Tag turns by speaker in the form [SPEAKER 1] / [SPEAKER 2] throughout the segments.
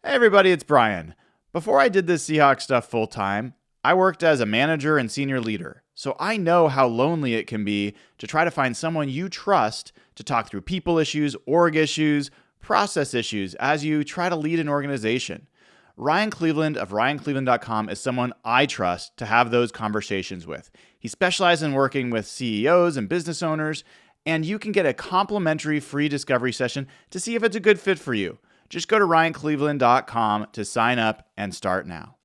[SPEAKER 1] Hey everybody, it's Brian. Before I did this Seahawks stuff full time, I worked as a manager and senior leader. So I know how lonely it can be to try to find someone you trust to talk through people issues, org issues, process issues as you try to lead an organization. Ryan Cleveland of RyanCleveland.com is someone I trust to have those conversations with. He specializes in working with CEOs and business owners, and you can get a complimentary free discovery session to see if it's a good fit for you. Just go to RyanCleveland.com to sign up and start now.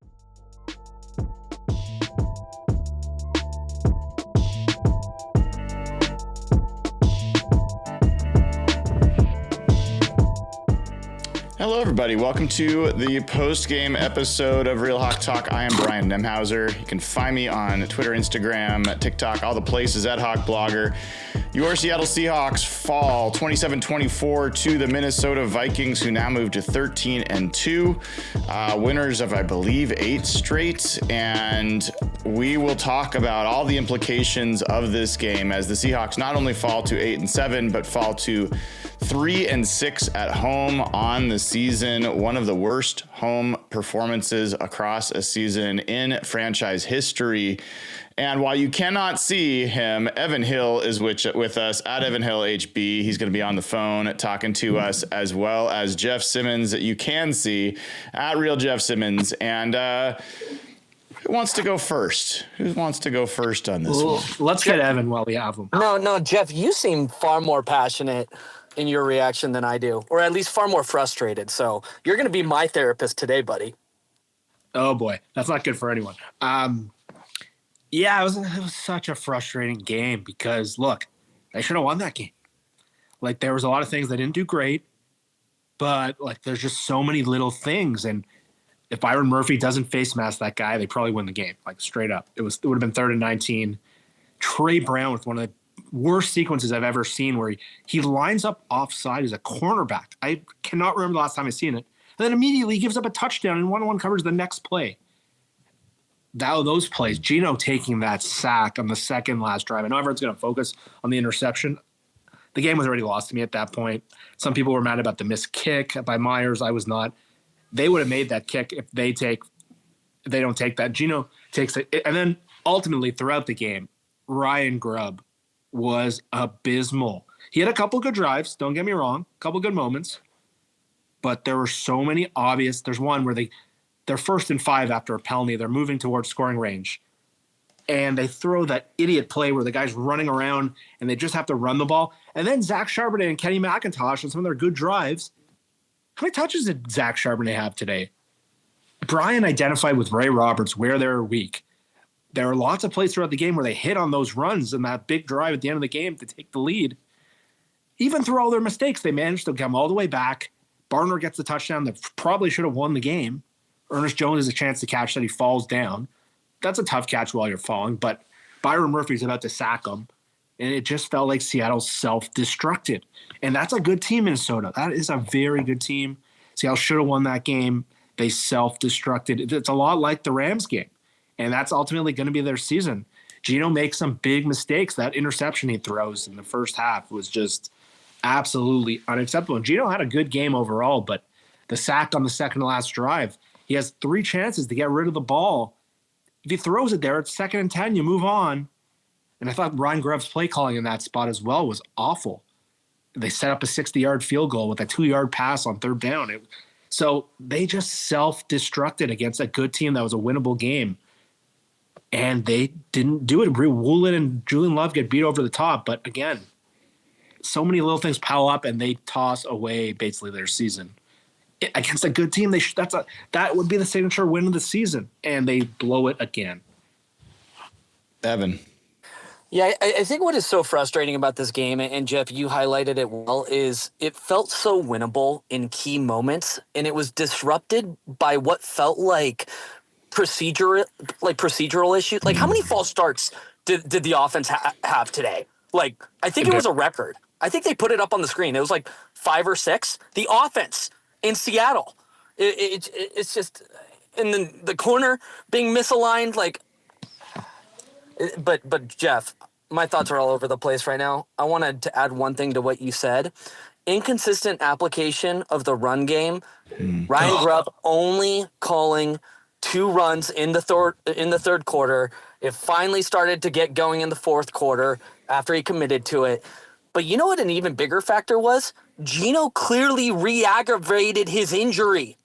[SPEAKER 1] Hello, everybody. Welcome to the post-game episode of Real Hawk Talk. I am Brian Nemhauser. You can find me on Twitter, Instagram, TikTok, all the places at Hawk Blogger. Your Seattle Seahawks fall 27-24 to the Minnesota Vikings, who now move to 13-2. Winners of, I believe, 8 straight. And we will talk about all the implications of this game as the Seahawks not only fall to 8-7, but fall to 3-6 at home on the season. One of the worst home performances across a season in franchise history. And while you cannot see him, Evan Hill is with us at Evan Hill HB. He's going to be on the phone talking to us, as well as Jeff Simmons that you can see at Real Jeff Simmons. And who wants to go first? Who wants to go first on this one?
[SPEAKER 2] Let's get Evan while we have him.
[SPEAKER 3] No, Jeff, you seem far more passionate in your reaction than I do, or at least far more frustrated. So you're going to be my therapist today, buddy.
[SPEAKER 2] Oh boy, that's not good for anyone. Yeah, it was such a frustrating game because, look, they should have won that game. Like, there was a lot of things they didn't do great, but, like, there's just so many little things. And if Byron Murphy doesn't face mask that guy, they probably win the game, like, straight up. It would have been 3rd and 19. Trey Brown with one of the worst sequences I've ever seen where he lines up offside as a cornerback. I cannot remember the last time I've seen it. And then immediately he gives up a touchdown and one-on-one covers the next play. Those plays, Gino taking that sack on the second last drive. I know everyone's going to focus on the interception. The game was already lost to me at that point. Some people were mad about the missed kick by Myers. I was not. They would have made that kick if they don't take that. Gino takes it. And then ultimately throughout the game, Ryan Grubb was abysmal. He had a couple good drives, don't get me wrong, a couple good moments, but there were so many obvious. There's one where they're 1st and 5 after a penalty. They're moving towards scoring range. And they throw that idiot play where the guy's running around and they just have to run the ball. And then Zach Charbonnet and Kenny McIntosh on some of their good drives. How many touches did Zach Charbonnet have today? Brian identified with Ray Roberts where they're weak. There are lots of plays throughout the game where they hit on those runs and that big drive at the end of the game to take the lead. Even through all their mistakes, they managed to come all the way back. Barner gets the touchdown that probably should have won the game. Ernest Jones has a chance to catch that. He falls down. That's a tough catch while you're falling, but Byron Murphy's about to sack him. And it just felt like Seattle self-destructed. And that's a good team, Minnesota. That is a very good team. Seattle should have won that game. They self-destructed. It's a lot like the Rams game. And that's ultimately going to be their season. Gino makes some big mistakes. That interception he throws in the first half was just absolutely unacceptable. And Gino had a good game overall, but the sack on the second to last drive, he has 3 chances to get rid of the ball. If he throws it there, it's 2nd and 10, you move on. And I thought Ryan Grubb's play calling in that spot as well was awful. They set up a 60-yard field goal with a 2-yard pass on 3rd down. So they just self-destructed against a good team that was a winnable game. And they didn't do it. Woolen and Julian Love get beat over the top. But again, so many little things pile up and they toss away basically their season. Against a good team, that would be the signature win of the season, and they blow it again.
[SPEAKER 1] Evan.
[SPEAKER 3] Yeah, I think what is so frustrating about this game, and Jeff, you highlighted it well, is it felt so winnable in key moments, and it was disrupted by what felt like procedural issues. Like, how many false starts did the offense have today? Like, I think it was a record. I think they put it up on the screen. It was like 5 or 6. The offense in Seattle. It's just, and then the corner being misaligned, like, but Jeff, my thoughts are all over the place right now. I wanted to add one thing to what you said, inconsistent application of the run game. Ryan Grubb only calling 2 runs in the third quarter. It finally started to get going in the fourth quarter after he committed to it. But you know what an even bigger factor was? Geno clearly re-aggravated his injury.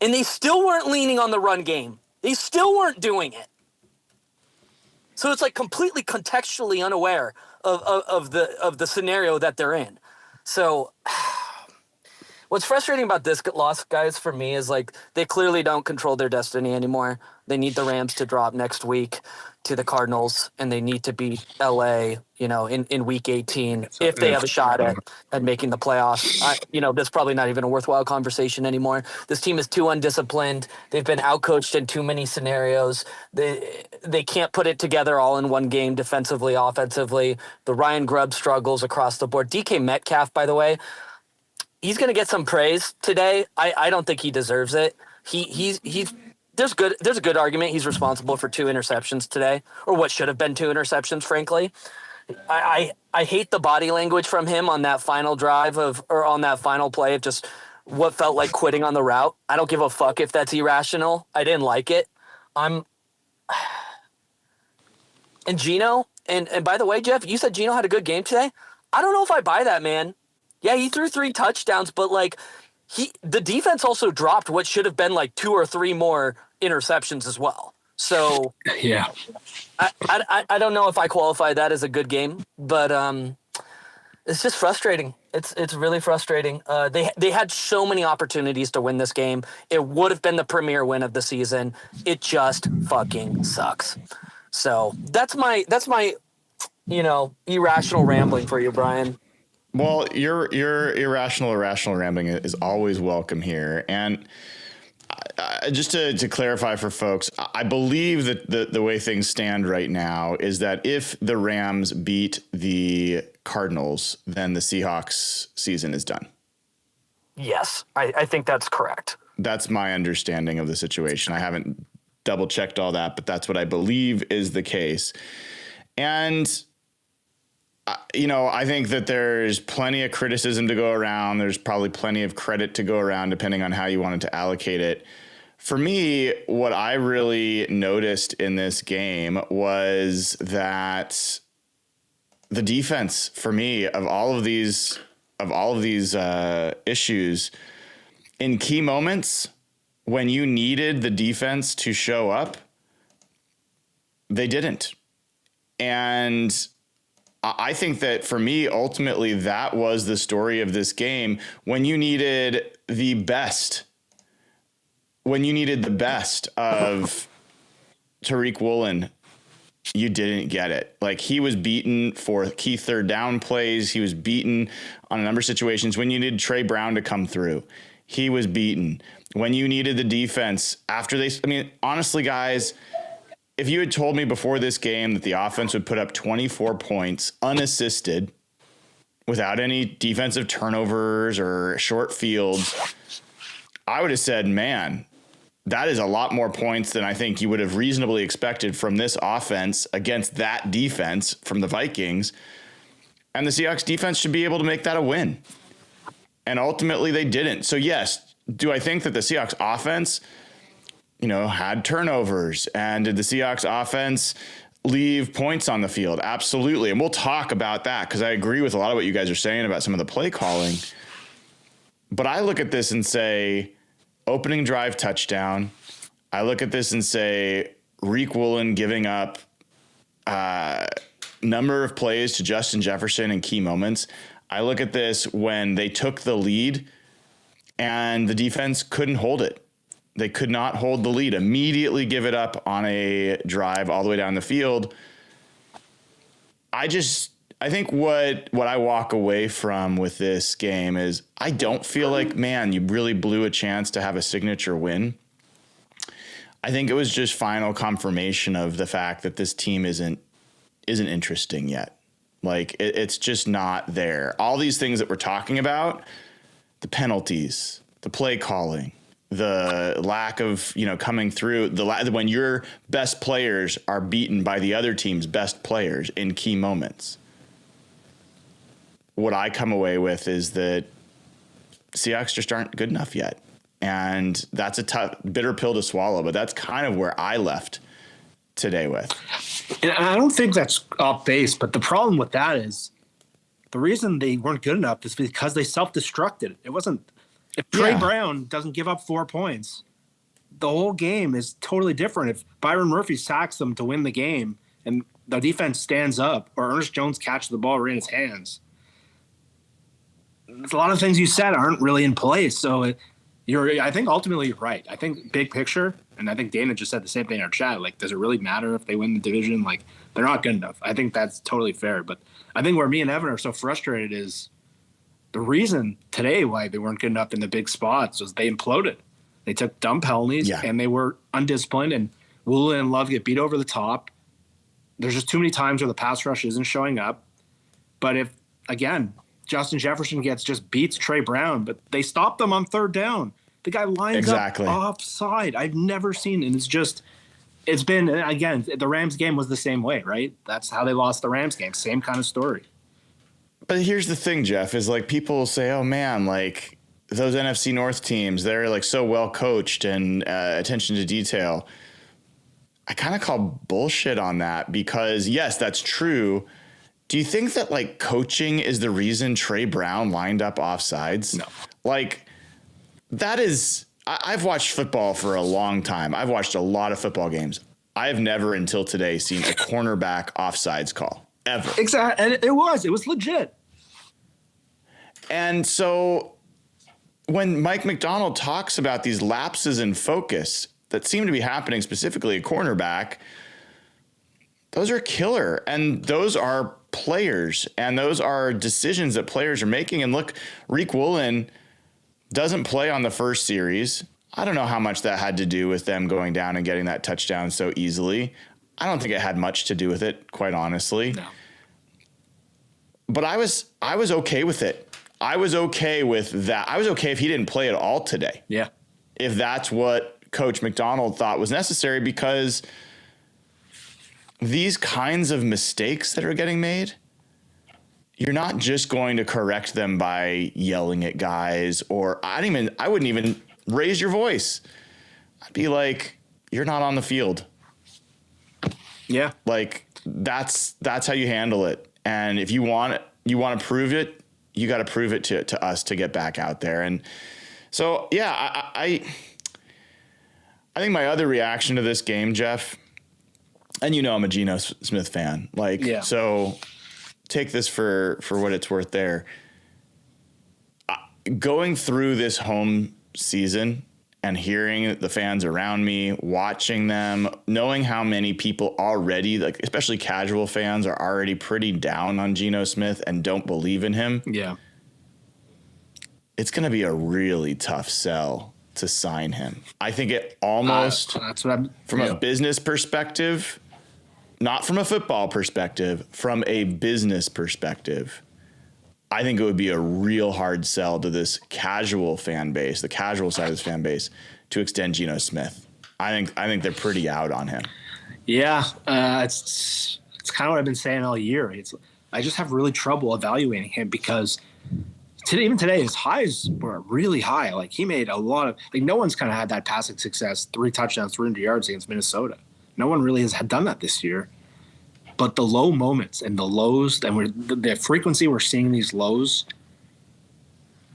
[SPEAKER 3] And they still weren't leaning on the run game. They still weren't doing it. So it's like completely contextually unaware of the scenario that they're in. So what's frustrating about this loss, guys, for me is like they clearly don't control their destiny anymore. They need the Rams to drop next week to the Cardinals, and they need to beat LA, in week 18 if they have a shot at making the playoffs. That's probably not even a worthwhile conversation anymore. This team is too undisciplined. They've been outcoached in too many scenarios. They can't put it together all in one game defensively, offensively. The Ryan Grubb struggles across the board. DK Metcalf, by the way, he's going to get some praise today. I don't think he deserves it. There's a good argument he's responsible for 2 interceptions today, or what should have been 2 interceptions, frankly. I hate the body language from him on that final drive or on that final play of just what felt like quitting on the route. I don't give a fuck if that's irrational. I didn't like it. And Geno, and by the way, Jeff, you said Geno had a good game today. I don't know if I buy that, man. Yeah, he threw 3 touchdowns, but like the defense also dropped what should have been like 2 or 3 more interceptions as well. So
[SPEAKER 2] yeah,
[SPEAKER 3] I don't know if I qualify that as a good game, but it's just frustrating. It's really frustrating. They had so many opportunities to win this game. It would have been the premier win of the season. It just fucking sucks. So that's my irrational rambling for you, Brian.
[SPEAKER 1] Well, your irrational rambling is always welcome here. And just to clarify for folks, I believe that the way things stand right now is that if the Rams beat the Cardinals, then the Seahawks season is done.
[SPEAKER 3] Yes, I think that's correct.
[SPEAKER 1] That's my understanding of the situation. I haven't double checked all that, but that's what I believe is the case. And I think that there's plenty of criticism to go around. There's probably plenty of credit to go around, depending on how you wanted to allocate it. For me, what I really noticed in this game was that the defense, for me, of all of these issues, in key moments, when you needed the defense to show up, they didn't. And I think that for me, ultimately, that was the story of this game. When you needed the best of Tariq Woolen, you didn't get it. Like, he was beaten for key third down plays. He was beaten on a number of situations. When you needed Trey Brown to come through, he was beaten. When you needed the defense honestly, guys, if you had told me before this game that the offense would put up 24 points unassisted without any defensive turnovers or short fields, I would have said, man, that is a lot more points than I think you would have reasonably expected from this offense against that defense from the Vikings. And the Seahawks defense should be able to make that a win. And ultimately they didn't. So yes, do I think that the Seahawks offense had turnovers, and did the Seahawks offense leave points on the field? Absolutely. And we'll talk about that, because I agree with a lot of what you guys are saying about some of the play calling. But I look at this and say, opening drive touchdown. I look at this and say, Reek Woolen giving up number of plays to Justin Jefferson in key moments. I look at this when they took the lead and the defense couldn't hold it. They could not hold the lead, immediately give it up on a drive all the way down the field. I think what I walk away from with this game is I don't feel like, man, you really blew a chance to have a signature win. I think it was just final confirmation of the fact that this team isn't interesting yet. Like, it's just not there. All these things that we're talking about, the penalties, the play calling, the lack of, coming through, when your best players are beaten by the other team's best players in key moments. what I come away with is that Seahawks just aren't good enough yet. And that's a tough, bitter pill to swallow, but that's kind of where I left today with.
[SPEAKER 2] And I don't think that's off base, but the problem with that is the reason they weren't good enough is because they self-destructed. It wasn't – if Trey Brown doesn't give up 4 points, the whole game is totally different. If Byron Murphy sacks them to win the game and the defense stands up or Ernest Jones catches the ball right in his hands, a lot of things you said aren't really in place. So I think ultimately you're right. I think big picture, and I think Dana just said the same thing in our chat, like, does it really matter if they win the division? Like, they're not good enough. I think that's totally fair. But I think where me and Evan are so frustrated is the reason today why they weren't good enough in the big spots was they imploded. They took dumb penalties and they were undisciplined, and Woolen and Love get beat over the top. There's just too many times where the pass rush isn't showing up. But if, again, Justin Jefferson beats Trey Brown, but they stopped them on 3rd down. The guy lines up offside. I've never seen, and it's been, again, the Rams game was the same way, right? That's how they lost the Rams game. Same kind of story.
[SPEAKER 1] But here's the thing, Jeff, is like people will say, oh man, like those NFC North teams, they're like so well coached and attention to detail. I kind of call bullshit on that because yes, that's true. Do you think that like coaching is the reason Trey Brown lined up offsides?
[SPEAKER 2] No.
[SPEAKER 1] Like that is, I've watched football for a long time. I've watched a lot of football games. I have never until today seen a cornerback offsides call ever.
[SPEAKER 2] Exactly. And it was legit.
[SPEAKER 1] And so when Mike McDonald talks about these lapses in focus that seem to be happening specifically at cornerback, those are killer. And those are players, and those are decisions that players are making. And look, Riq Woolen doesn't play on the first series. I don't know how much that had to do with them going down and getting that touchdown so easily. I don't think it had much to do with it, quite honestly.
[SPEAKER 2] No.
[SPEAKER 1] But I was okay with it. I was okay with that. I was okay if he didn't play at all today.
[SPEAKER 2] Yeah.
[SPEAKER 1] If that's what Coach McDonald thought was necessary, because these kinds of mistakes that are getting made, you're not just going to correct them by yelling at guys, or I wouldn't even raise your voice. I'd be like, you're not on the field.
[SPEAKER 2] Yeah.
[SPEAKER 1] Like that's how you handle it. And if you want to prove it, you got to prove it to us to get back out there. And so, yeah, I think my other reaction to this game, Jeff, and I'm a Geno Smith fan. So take this for what it's worth there. Going through this home season and hearing the fans around me, watching them, knowing how many people already, like especially casual fans, are already pretty down on Geno Smith and don't believe in him.
[SPEAKER 2] Yeah.
[SPEAKER 1] It's going to be a really tough sell to sign him. I think it almost,
[SPEAKER 2] that's what I'm,
[SPEAKER 1] from a business perspective, not from a football perspective, from a business perspective, I think it would be a real hard sell to this casual fan base, the casual side of this fan base, to extend Geno Smith. I think they're pretty out on him.
[SPEAKER 2] Yeah, it's kind of what I've been saying all year. I just have really trouble evaluating him because even today his highs were really high. Like he made a lot of, like no one's kind of had that passing success, 3 touchdowns, 300 yards against Minnesota. No one really has done that this year. But the low moments and the lows, and the frequency we're seeing these lows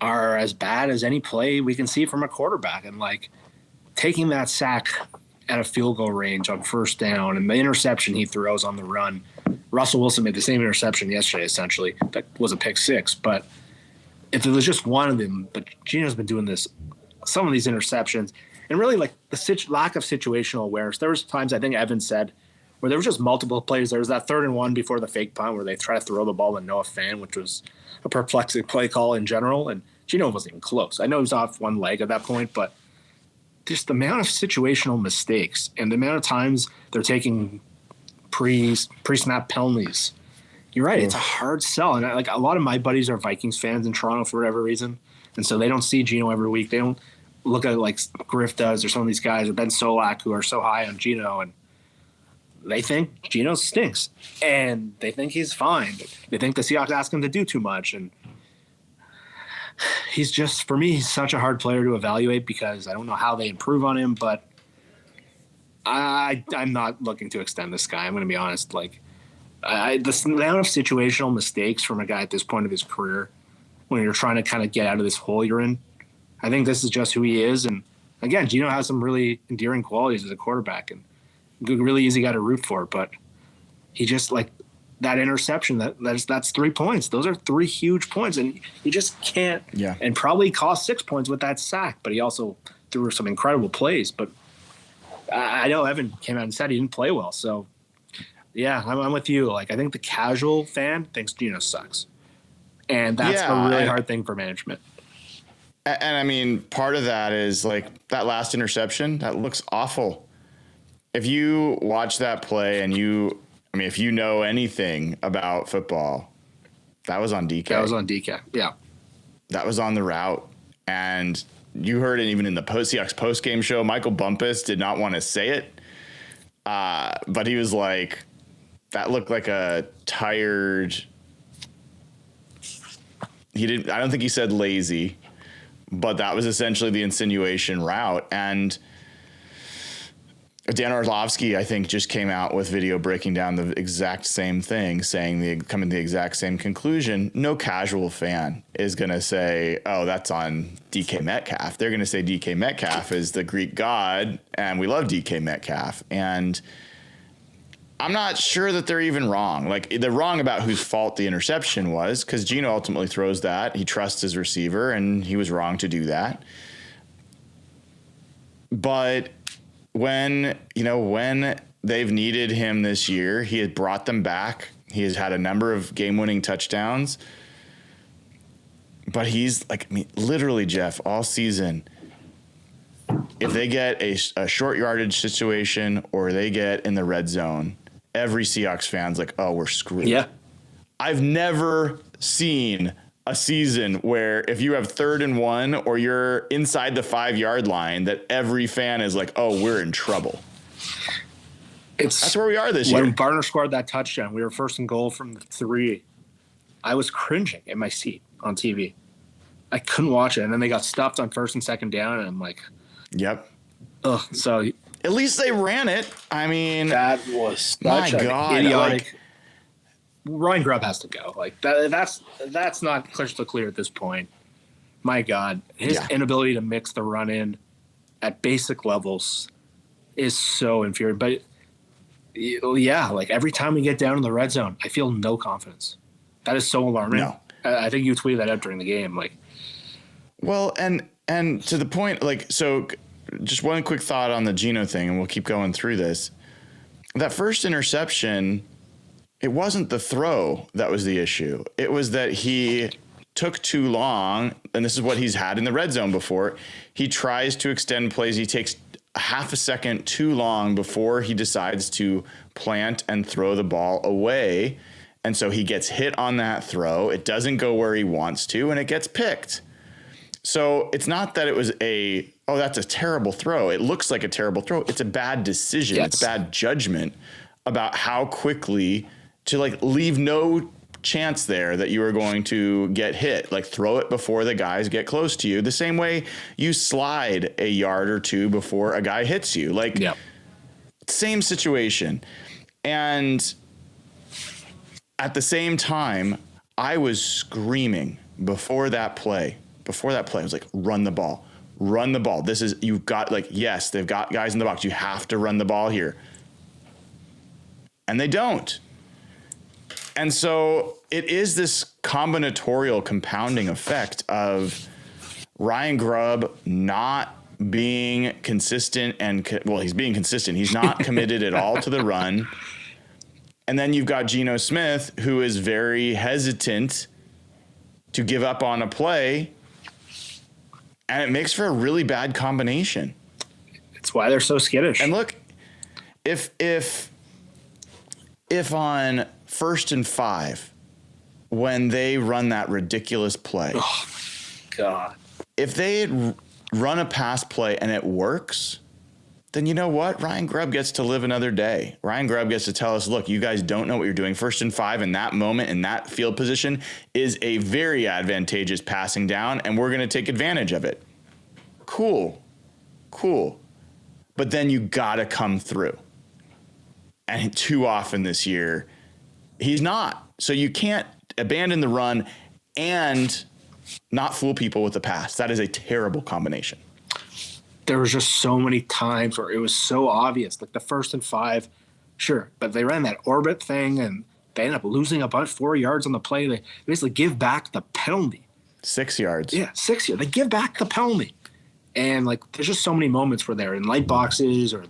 [SPEAKER 2] are as bad as any play we can see from a quarterback. And like taking that sack at a field goal range on 1st down and the interception he throws on the run. Russell Wilson made the same interception yesterday, essentially. That was a pick 6. But if it was just one of them, but Geno's been doing this, some of these interceptions, and really like the lack of situational awareness. There was times I think Evan said where there was just multiple plays. There was that 3rd and 1 before the fake punt where they tried to throw the ball to Noah Fant, which was a perplexing play call in general. And Geno wasn't even close. I know he was off one leg at that point, but just the amount of situational mistakes and the amount of times they're taking pre-snap penalties. You're right. It's a hard sell. And like a lot of my buddies are Vikings fans in Toronto for whatever reason. And so they don't see Geno every week. They don't look at it like Griff does or some of these guys or Ben Solak who are so high on Geno. And they think Geno stinks, and they think he's fine. They think the Seahawks ask him to do too much, and he's just, for me, he's such a hard player to evaluate because I don't know how they improve on him, but I'm not looking to extend this guy. I'm going to be honest. Like, the amount of situational mistakes from a guy at this point of his career, when you're trying to kind of get out of this hole you're in, I think this is just who he is. And again, Geno has some really endearing qualities as a quarterback and really easy guy to root for. But he just, like, that interception, that's 3 points. Those are 3 huge points, and you just can't.
[SPEAKER 1] Yeah.
[SPEAKER 2] And probably cost 6 points with that sack, but he also threw some incredible plays. But I know Evan came out and said he didn't play well. So, yeah, I'm with you. Like, I think the casual fan thinks Geno sucks, and that's a really hard thing for management.
[SPEAKER 1] And I mean, part of that is like that last interception, that looks awful. If you watch that play and if you know anything about football, that was on DK.
[SPEAKER 2] That was on DK. Yeah. That
[SPEAKER 1] was on the route. And you heard it even in the Seahawks post-game show. Michael Bumpus did not want to say it. But he was like, that looked like a tired. I don't think he said lazy, but that was essentially the insinuation route. And Dan Orlovsky, I think, just came out with video breaking down the exact same thing, coming to the exact same conclusion. No casual fan is going to say, oh, that's on DK Metcalf. They're going to say DK Metcalf is the Greek god, and we love DK Metcalf. And I'm not sure that they're even wrong. Like, they're wrong about whose fault the interception was, because Geno ultimately throws that. He trusts his receiver, and he was wrong to do that. But when they've needed him this year, he has brought them back. He has had a number of game-winning touchdowns. But he's like, I mean, literally, Jeff, all season, if they get a short yardage situation or they get in the red zone, every Seahawks fan's like, oh, we're screwed.
[SPEAKER 2] Yeah.
[SPEAKER 1] I've never seen a season where if you have 3rd and 1 or you're inside the 5-yard line, that every fan is like, oh, we're in trouble. That's where we are this year.
[SPEAKER 2] When Barner scored that touchdown, we were 1st and goal from the 3. I was cringing in my seat on TV. I couldn't watch it. And then they got stuffed on 1st and 2nd down, and I'm like,
[SPEAKER 1] yep.
[SPEAKER 2] Ugh. So
[SPEAKER 1] at least they ran it. I mean,
[SPEAKER 2] that was
[SPEAKER 1] my God,
[SPEAKER 2] idiotic. Ryan Grubb has to go. Like that's not crystal clear at this point. My God, his inability to mix the run in at basic levels is so infuriating. But yeah, like every time we get down in the red zone, I feel no confidence. That is so alarming.
[SPEAKER 1] No.
[SPEAKER 2] I think you tweeted that out during the game. Like,
[SPEAKER 1] well, and to the point, like, so just one quick thought on the Geno thing, and we'll keep going through this. That first interception, it wasn't the throw that was the issue. It was that he took too long, and this is what he's had in the red zone before. He tries to extend plays. He takes half a second too long before he decides to plant and throw the ball away. And so he gets hit on that throw. It doesn't go where he wants to, and it gets picked. So it's not that it was that's a terrible throw. It looks like a terrible throw. It's a bad decision.
[SPEAKER 2] Yes.
[SPEAKER 1] It's bad judgment about how quickly to like leave no chance there that you are going to get hit. Like throw it before the guys get close to you. The same way you slide a yard or two before a guy hits you. Like same situation. And at the same time, I was screaming before that play. I was like, run the ball. You've got, like, yes, they've got guys in the box. You have to run the ball here. And they don't. And so it is this combinatorial compounding effect of Ryan Grubb not being consistent he's being consistent. He's not committed at all to the run. And then you've got Geno Smith, who is very hesitant to give up on a play. And it makes for a really bad combination.
[SPEAKER 2] It's why they're so skittish.
[SPEAKER 1] And look, if on 1st and 5, when they run that ridiculous play,
[SPEAKER 2] oh God,
[SPEAKER 1] if they had run a pass play and it works, then you know what? Ryan Grubb gets to live another day. Ryan Grubb gets to tell us, look, you guys don't know what you're doing. 1st and 5 in that moment, in that field position, is a very advantageous passing down, and we're going to take advantage of it. Cool. But then you got to come through. And too often this year, he's not. So you can't abandon the run and not fool people with the pass. That is a terrible combination.
[SPEAKER 2] There was just so many times where it was so obvious, like the 1st and 5, sure, but they ran that orbit thing and they ended up losing about 4 yards on the play. They basically give back the penalty.
[SPEAKER 1] 6 yards.
[SPEAKER 2] Yeah, 6 yards. They give back the penalty. And like, there's just so many moments where they're in light boxes or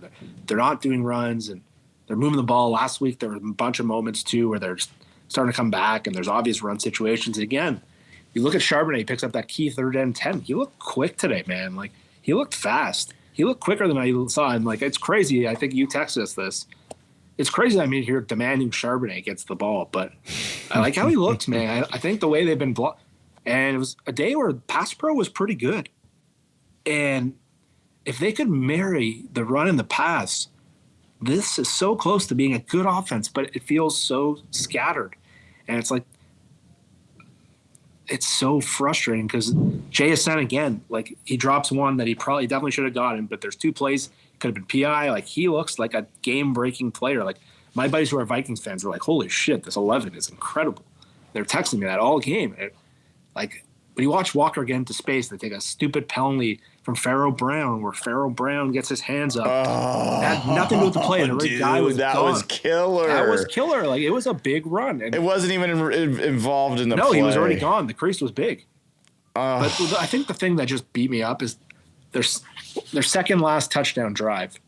[SPEAKER 2] they're not doing runs and they're moving the ball. Last week, there were a bunch of moments too where they're starting to come back and there's obvious run situations. And again, you look at Charbonnet, he picks up that key 3rd and 10. He looked quick today, man. Like, he looked fast. He looked quicker than I saw him. Like, it's crazy. I think you texted us this. It's crazy. I mean, here demanding Charbonnet gets the ball, but I like how he looked, man. I think the way they've been and it was a day where pass pro was pretty good. And if they could marry the run and the pass, this is so close to being a good offense, but it feels so scattered. And it's like, it's so frustrating because JSN, again, like he drops one that he probably definitely should have gotten, but there's 2 plays, could have been PI. Like he looks like a game-breaking player. Like my buddies who are Vikings fans were like, holy shit, this 11 is incredible. They're texting me that all game. Like, when you watch Walker get into space, they take a stupid penalty from Pharaoh Brown where Pharaoh Brown gets his hands up. It had nothing to do with the play. The guy was
[SPEAKER 1] that
[SPEAKER 2] gone.
[SPEAKER 1] was killer.
[SPEAKER 2] That was killer. Like, it was a big run. And
[SPEAKER 1] it wasn't even involved in the play.
[SPEAKER 2] No, he was already gone. The crease was big. But I think the thing that just beat me up is their second last touchdown drive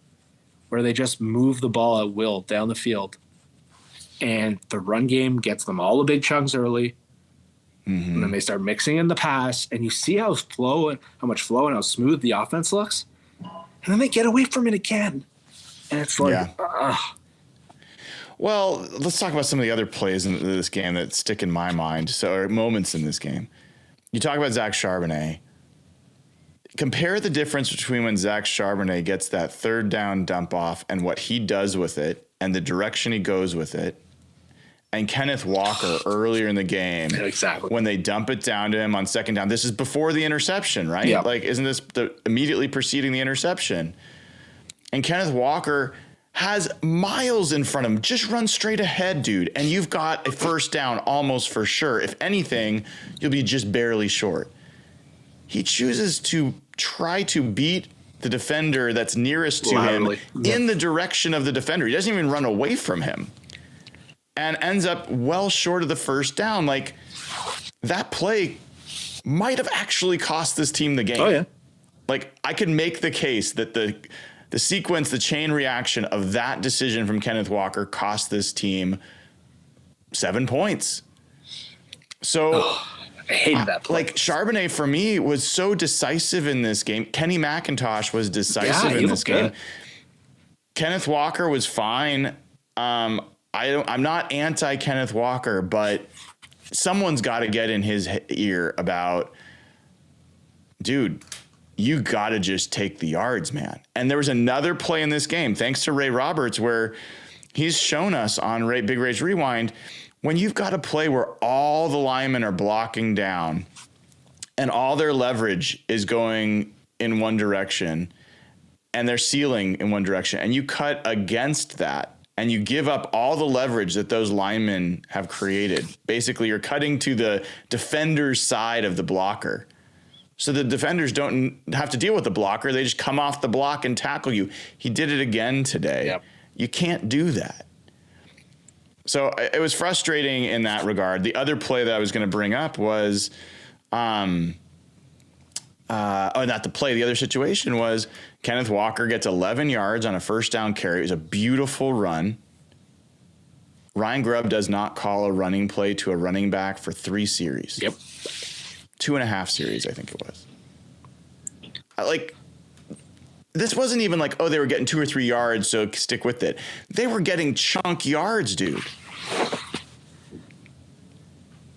[SPEAKER 2] where they just move the ball at will down the field. And the run game gets them all the big chunks early. Mm-hmm. And then they start mixing in the pass, and you see how much flow and how smooth the offense looks. And then they get away from it again. And it's like,
[SPEAKER 1] Well, let's talk about some of the other plays in this game that stick in my mind. Or moments in this game. You talk about Zach Charbonnet. Compare the difference between when Zach Charbonnet gets that 3rd down dump off and what he does with it and the direction he goes with it. And Kenneth Walker earlier in the game,
[SPEAKER 2] exactly,
[SPEAKER 1] when they dump it down to him on 2nd down. This is before the interception, right?
[SPEAKER 2] Yeah.
[SPEAKER 1] Like, isn't this immediately preceding the interception? And Kenneth Walker has miles in front of him. Just run straight ahead, dude. And you've got a 1st down almost for sure. If anything, you'll be just barely short. He chooses to try to beat the defender that's nearest to him in the direction of the defender. He doesn't even run away from him. And ends up well short of the 1st down. Like, that play might have actually cost this team the game.
[SPEAKER 2] Oh, yeah.
[SPEAKER 1] Like, I could make the case that the sequence, the chain reaction of that decision from Kenneth Walker cost this team 7 points. So,
[SPEAKER 2] I hated that play.
[SPEAKER 1] Like, Charbonnet, for me, was so decisive in this game. Kenny McIntosh was decisive in this game.
[SPEAKER 2] Good.
[SPEAKER 1] Kenneth Walker was fine. I'm not anti Kenneth Walker, but someone's got to get in his ear about, dude, you got to just take the yards, man. And there was another play in this game, thanks to Ray Roberts, where he's shown us on Big Ray's Rewind, when you've got a play where all the linemen are blocking down and all their leverage is going in one direction and they're sealing in one direction, and you cut against that, and you give up all the leverage that those linemen have created. Basically, you're cutting to the defender's side of the blocker. So the defenders don't have to deal with the blocker. They just come off the block and tackle you. He did it again today. Yep. You can't do that. So it was frustrating in that regard. The other play that I was going to bring up was, not the play. The other situation was Kenneth Walker gets 11 yards on a 1st down carry. It was a beautiful run. Ryan Grubb does not call a running play to a running back for 3 series.
[SPEAKER 2] Yep.
[SPEAKER 1] 2.5 series, I think it was. This wasn't even like, they were getting 2 or 3 yards, so stick with it. They were getting chunk yards, dude.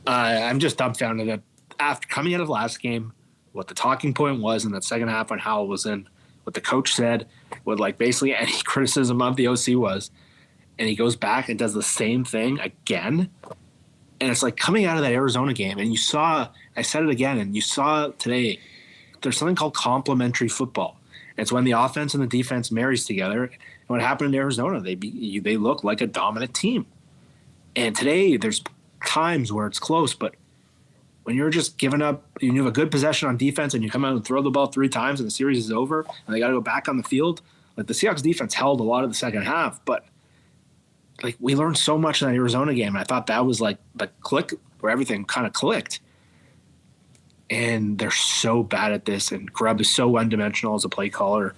[SPEAKER 2] I'm just dumbfounded that after coming out of last game, what the talking point was in that second half when Howell was in what the coach said, what like basically any criticism of the OC was, and he goes back and does the same thing again. And it's like coming out of that Arizona game, and you saw, I said it again, and you saw today, there's something called complementary football. It's when the offense and the defense marries together. And what happened in Arizona, they look like a dominant team. And today, there's times where it's close, but when you're just giving up, you have a good possession on defense, and you come out and throw the ball 3 times, and the series is over, and they got to go back on the field. Like the Seahawks defense held a lot of the second half, but like we learned so much in that Arizona game. And I thought that was like the click where everything kind of clicked. And they're so bad at this, and Grubb is so one-dimensional as a play caller.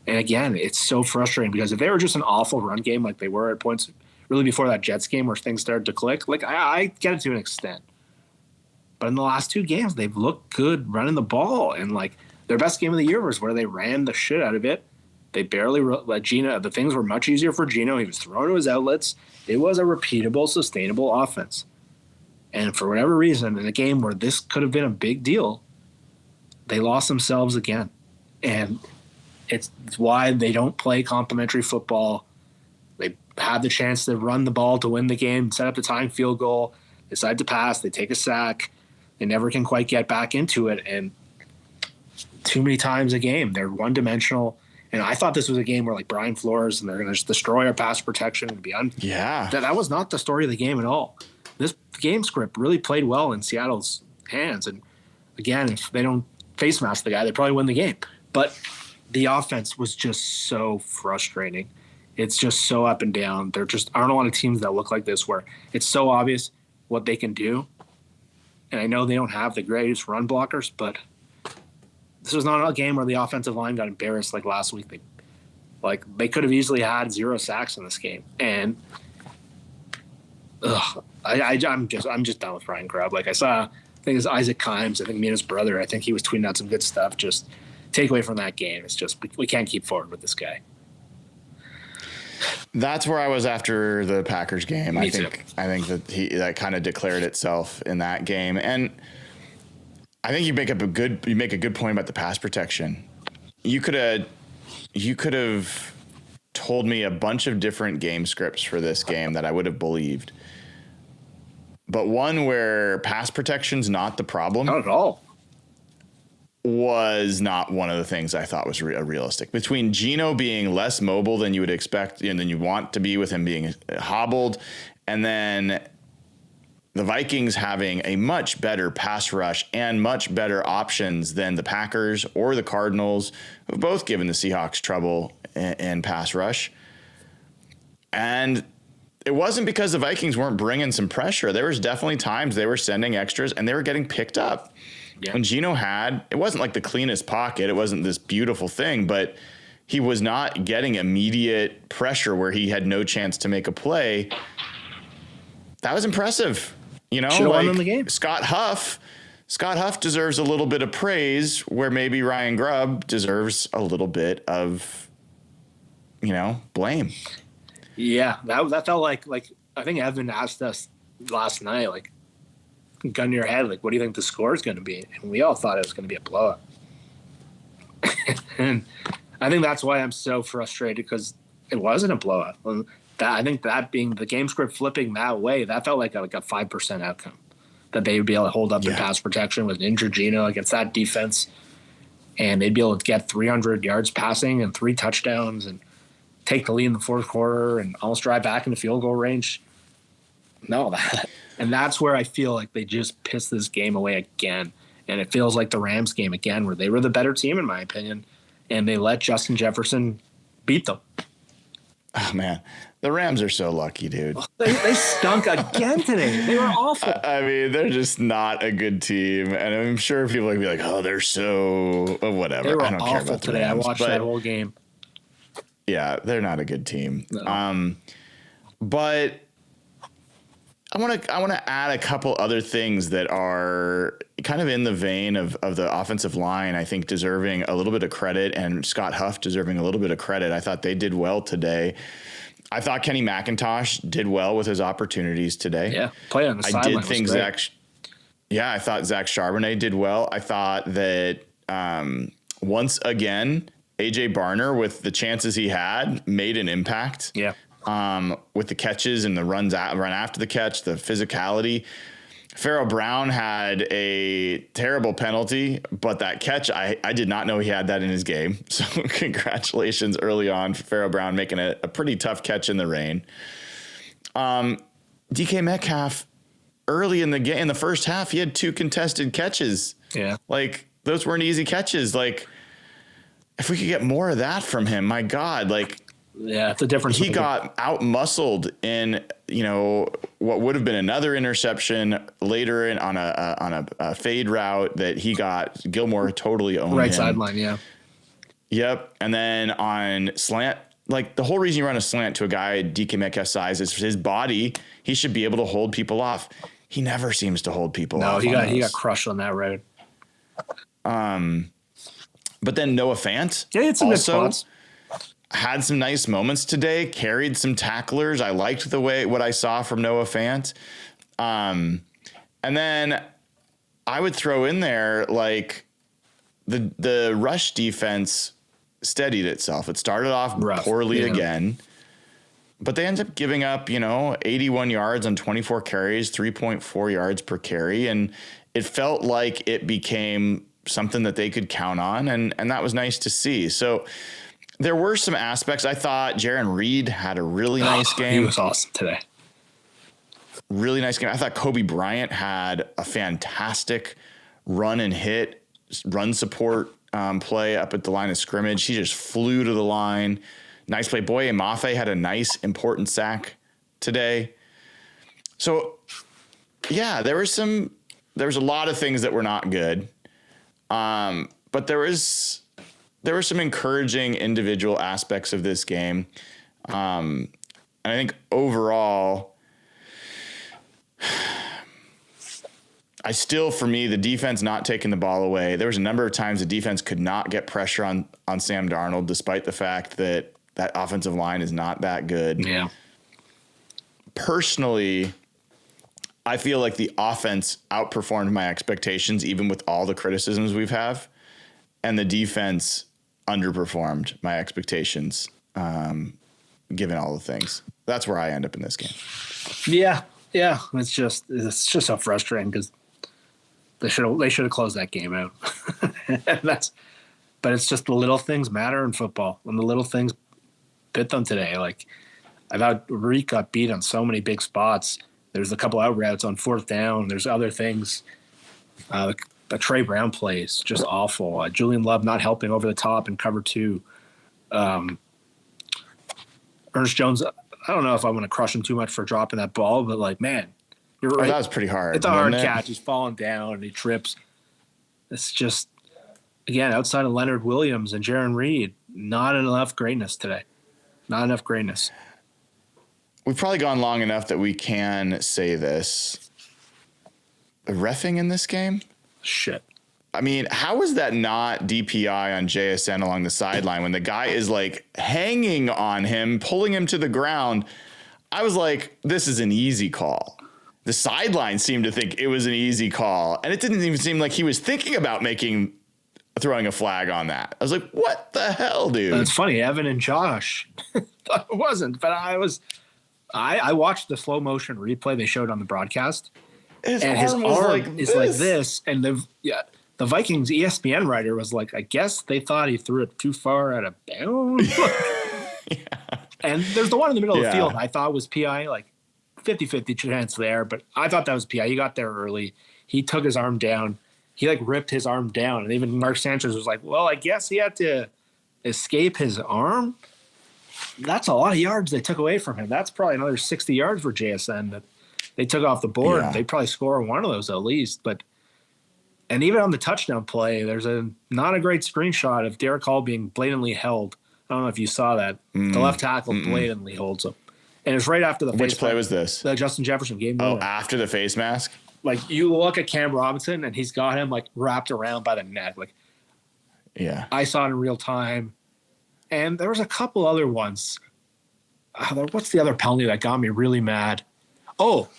[SPEAKER 2] And again, it's so frustrating because if they were just an awful run game like they were at points really before that Jets game where things started to click, like I get it to an extent. But in the last 2 games, they've looked good running the ball. And like their best game of the year was where they ran the shit out of it. They barely let Gino. The things were much easier for Gino. He was throwing to his outlets. It was a repeatable, sustainable offense. And for whatever reason, in a game where this could have been a big deal, they lost themselves again. And it's why they don't play complementary football. They had the chance to run the ball to win the game, set up the tying field goal, decide to pass, they take a sack. They never can quite get back into it. And too many times a game, they're one-dimensional. And I thought this was a game where like Brian Flores and they're going to just destroy our pass protection and be that was not the story of the game at all. This game script really played well in Seattle's hands. And again, if they don't face mask the guy, they probably win the game. But the offense was just so frustrating. It's just so up and down. There just aren't a lot of teams that look like this where it's so obvious what they can do. And I know they don't have the greatest run blockers, but this was not a game where the offensive line got embarrassed like last week. They could have easily had 0 sacks in this game. And I'm just done with Ryan Grubb. Like I saw, I think it's Isaac Kimes. I think me and his brother. I think he was tweeting out some good stuff. Just take away from that game. It's just we can't keep forward with this guy.
[SPEAKER 1] That's where I was after the Packers game. I think that kind of declared itself in that game. And I think you make a good point about the pass protection. You could have told me a bunch of different game scripts for this game that I would have believed. But one where pass protection's not the problem.
[SPEAKER 2] Not at all.
[SPEAKER 1] Was not one of the things I thought was realistic. Between Gino being less mobile than you would expect and than you want to be with him being hobbled, and then the Vikings having a much better pass rush and much better options than the Packers or the Cardinals, who've both given the Seahawks trouble in pass rush. And it wasn't because the Vikings weren't bringing some pressure. There was definitely times they were sending extras and they were getting picked up. Yeah. When Gino it wasn't like the cleanest pocket. It wasn't this beautiful thing, but he was not getting immediate pressure where he had no chance to make a play. That was impressive. You know,
[SPEAKER 2] won in the game.
[SPEAKER 1] Scott Huff deserves a little bit of praise where maybe Ryan Grubb deserves a little bit of, blame.
[SPEAKER 2] Yeah, that felt like I think Evan asked us last night, like, gun to your head, like, what do you think the score is going to be? And we all thought it was going to be a blowout. And I think that's why I'm so frustrated, because it wasn't a blowout. I think that being the game script flipping that way, that felt like a 5% outcome, that they would be able to hold up in pass protection with an injured Gino against that defense, and they'd be able to get 300 yards passing and 3 touchdowns and take the lead in the fourth quarter and almost drive back into field goal range. No, and that's where I feel like they just pissed this game away again. And it feels like the Rams game again, where they were the better team, in my opinion, and they let Justin Jefferson beat them.
[SPEAKER 1] Oh, man. The Rams are so lucky, dude.
[SPEAKER 2] They stunk again today. They were awful.
[SPEAKER 1] I mean, they're just not a good team. And I'm sure people would be like, oh, they're so whatever.
[SPEAKER 2] They were
[SPEAKER 1] I don't
[SPEAKER 2] awful
[SPEAKER 1] care about
[SPEAKER 2] today.
[SPEAKER 1] Rams,
[SPEAKER 2] I watched that whole game.
[SPEAKER 1] Yeah, they're not a good team.
[SPEAKER 2] No.
[SPEAKER 1] But I want to add a couple other things that are kind of in the vein of the offensive line, I think deserving a little bit of credit, and Scott Huff deserving a little bit of credit. I thought they did well today. I thought Kenny McIntosh did well with his opportunities today.
[SPEAKER 2] Yeah, play on the sideline.
[SPEAKER 1] I did think I thought Zach Charbonnet did well. I thought that once again, AJ Barner, with the chances he had, made an impact.
[SPEAKER 2] Yeah.
[SPEAKER 1] With the catches and the run after the catch, the physicality. Pharaoh Brown had a terrible penalty, but that catch, I did not know he had that in his game. So congratulations early on for Pharaoh Brown making a pretty tough catch in the rain. DK Metcalf, early in the game, in the first half, he had 2 contested catches.
[SPEAKER 2] Yeah.
[SPEAKER 1] Like, those weren't easy catches. Like, if we could get more of that from him, my God, like,
[SPEAKER 2] yeah, it's a difference.
[SPEAKER 1] He got out muscled in, what would have been another interception later on a fade route that he got. Gilmore totally owned
[SPEAKER 2] right
[SPEAKER 1] him.
[SPEAKER 2] Sideline. Yeah.
[SPEAKER 1] Yep. And then on slant, like, the whole reason you run a slant to a guy DK Metcalf's size is his body. He should be able to hold people off. He never seems to hold people off.
[SPEAKER 2] No, he got crushed on that road.
[SPEAKER 1] But then Noah Fant.
[SPEAKER 2] Yeah, it's some good
[SPEAKER 1] also
[SPEAKER 2] spots.
[SPEAKER 1] had some nice moments today, carried some tacklers. I liked what I saw from Noah Fant. And then I would throw in there, like, the rush defense steadied itself. It started off poorly again, but they ended up giving up, 81 yards on 24 carries, 3.4 yards per carry. And it felt like it became something that they could count on. And that was nice to see. So there were some aspects. I thought Jaron Reed had a really nice game.
[SPEAKER 2] He was awesome today.
[SPEAKER 1] Really nice game. I thought Kobe Bryant had a fantastic run support play up at the line of scrimmage. He just flew to the line. Nice play. Boye Mafe had a nice, important sack today. So, yeah, there was a lot of things that were not good. But there were some encouraging individual aspects of this game. And I think overall, for me, the defense not taking the ball away, there was a number of times the defense could not get pressure on Sam Darnold, despite the fact that offensive line is not that good.
[SPEAKER 2] Yeah.
[SPEAKER 1] Personally, I feel like the offense outperformed my expectations, even with all the criticisms we've have, and the defense underperformed my expectations, given all the things. That's where I end up in this game.
[SPEAKER 2] Yeah. It's just so frustrating because they should have closed that game out. But it's just the little things matter in football, and the little things bit them today. Like, I thought Reek got beat on so many big spots. There's a couple out routes on 4th down. There's other things. The Trey Brown plays just awful. Julian Love not helping over the top in cover 2. Ernest Jones, I don't know if I'm going to crush him too much for dropping that ball, but, like, man, you're right.
[SPEAKER 1] That was pretty hard.
[SPEAKER 2] It's a hard catch. He's falling down and he trips. It's just, again, outside of Leonard Williams and Jaron Reed, not enough greatness today. Not enough greatness.
[SPEAKER 1] We've probably gone long enough that we can say this. The reffing in this game?
[SPEAKER 2] Shit.
[SPEAKER 1] I mean, how is that not DPI on JSN along the sideline when the guy is, like, hanging on him, pulling him to the ground? I was like, this is an easy call. The sideline seemed to think it was an easy call, and it didn't even seem like he was thinking about throwing a flag on that. I was like, what the hell, dude?
[SPEAKER 2] It's funny. Evan and Josh thought it wasn't, but I watched the slow motion replay they showed on the broadcast. His arm is like this. And the Vikings ESPN writer was like, I guess they thought he threw it too far out of bounds. Yeah. And there's the one in the middle of the field I thought was PI, like 50-50 chance there, but I thought that was PI. He got there early. He took his arm down. He, like, ripped his arm down. And even Mark Sanchez was like, well, I guess he had to escape his arm. That's a lot of yards they took away from him. That's probably another 60 yards for JSN that they took off the board. Yeah. They'd probably score one of those at least. And even on the touchdown play, there's not a great screenshot of Derek Hall being blatantly held. I don't know if you saw that. The left tackle blatantly holds him. And it's right after the face mask.
[SPEAKER 1] Which play was this?
[SPEAKER 2] The Justin Jefferson game.
[SPEAKER 1] Oh, after the face mask?
[SPEAKER 2] Like, you look at Cam Robinson, and he's got him, like, wrapped around by the neck. Like,
[SPEAKER 1] yeah.
[SPEAKER 2] I saw it in real time. And there was a couple other ones. What's the other penalty that got me really mad? Oh,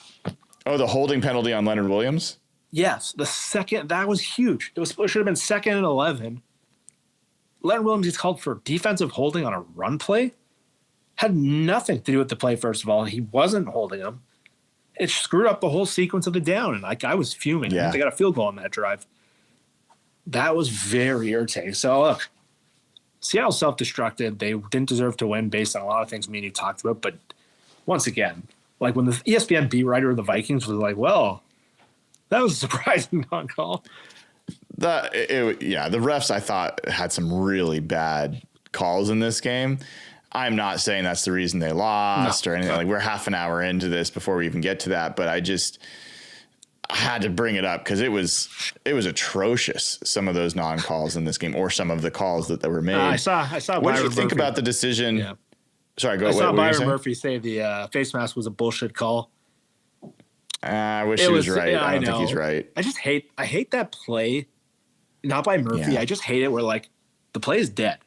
[SPEAKER 1] the holding penalty on Leonard Williams?
[SPEAKER 2] Yes. The second, that was huge. It should have been 2nd and 11. Leonard Williams gets called for defensive holding on a run play. Had nothing to do with the play, first of all. He wasn't holding him. It screwed up the whole sequence of the down, and I was fuming.
[SPEAKER 1] Yeah.
[SPEAKER 2] They got a field goal on that drive. That was very irritating. So, look, Seattle self-destructed. They didn't deserve to win based on a lot of things me and you talked about. But once again, like when the ESPN beat writer of the Vikings was like, well, that was a surprising non-call.
[SPEAKER 1] The refs I thought had some really bad calls in this game. I'm not saying that's the reason they lost or anything. Like, we're half an hour into this before we even get to that, but I had to bring it up because it was atrocious. Some of those non-calls in this game, or some of the calls that were made.
[SPEAKER 2] I saw.
[SPEAKER 1] What did you think about the decision?
[SPEAKER 2] Yeah.
[SPEAKER 1] Sorry, go.
[SPEAKER 2] I saw Byron Murphy say the face mask was a bullshit call.
[SPEAKER 1] I wish he was right. I don't think he's right.
[SPEAKER 2] I hate that play. Not by Murphy.
[SPEAKER 1] Yeah.
[SPEAKER 2] I just hate it where, like, the play is dead.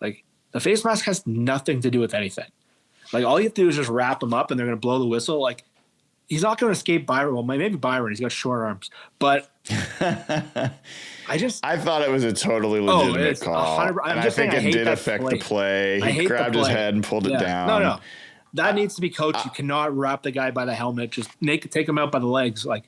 [SPEAKER 2] Like, the face mask has nothing to do with anything. Like, all you have to do is just wrap him up and they're going to blow the whistle. Like, he's not going to escape Byron. Well, maybe Byron. He's got short arms. But I
[SPEAKER 1] thought it was a totally legitimate call. And I think it did affect the play. He grabbed his head and pulled it down.
[SPEAKER 2] No. That needs to be coached. You cannot wrap the guy by the helmet. Just take him out by the legs. Like,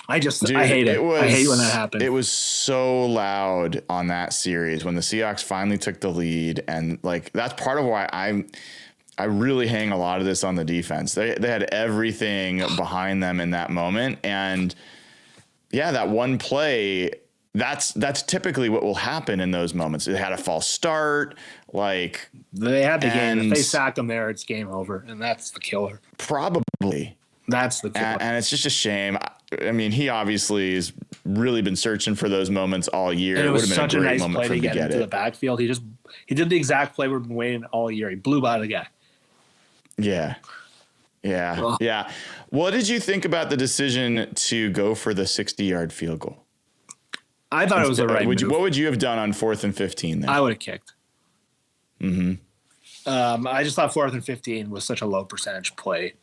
[SPEAKER 2] I hate it. I hate when that happens.
[SPEAKER 1] It was so loud on that series when the Seahawks finally took the lead. And, like, that's part of why I really hang a lot of this on the defense. They had everything behind them in that moment. And, yeah, that one play, that's typically what will happen in those moments. It had a false start. Like,
[SPEAKER 2] they had the game. If they sack them there, it's game over. And that's the killer.
[SPEAKER 1] Probably.
[SPEAKER 2] That's the killer.
[SPEAKER 1] And it's just a shame. I mean, he obviously has really been searching for those moments all year.
[SPEAKER 2] And it was such a nice play to get into the backfield. He did the exact play we've been waiting all year. He blew by the guy.
[SPEAKER 1] Yeah.
[SPEAKER 2] Ugh.
[SPEAKER 1] Yeah. What did you think about the decision to go for the 60-yard field goal?
[SPEAKER 2] I thought it was the right move.
[SPEAKER 1] What would you have done on 4th and 15 there?
[SPEAKER 2] I would have kicked.
[SPEAKER 1] Mm-hmm.
[SPEAKER 2] I just thought 4th and 15 was such a low percentage play.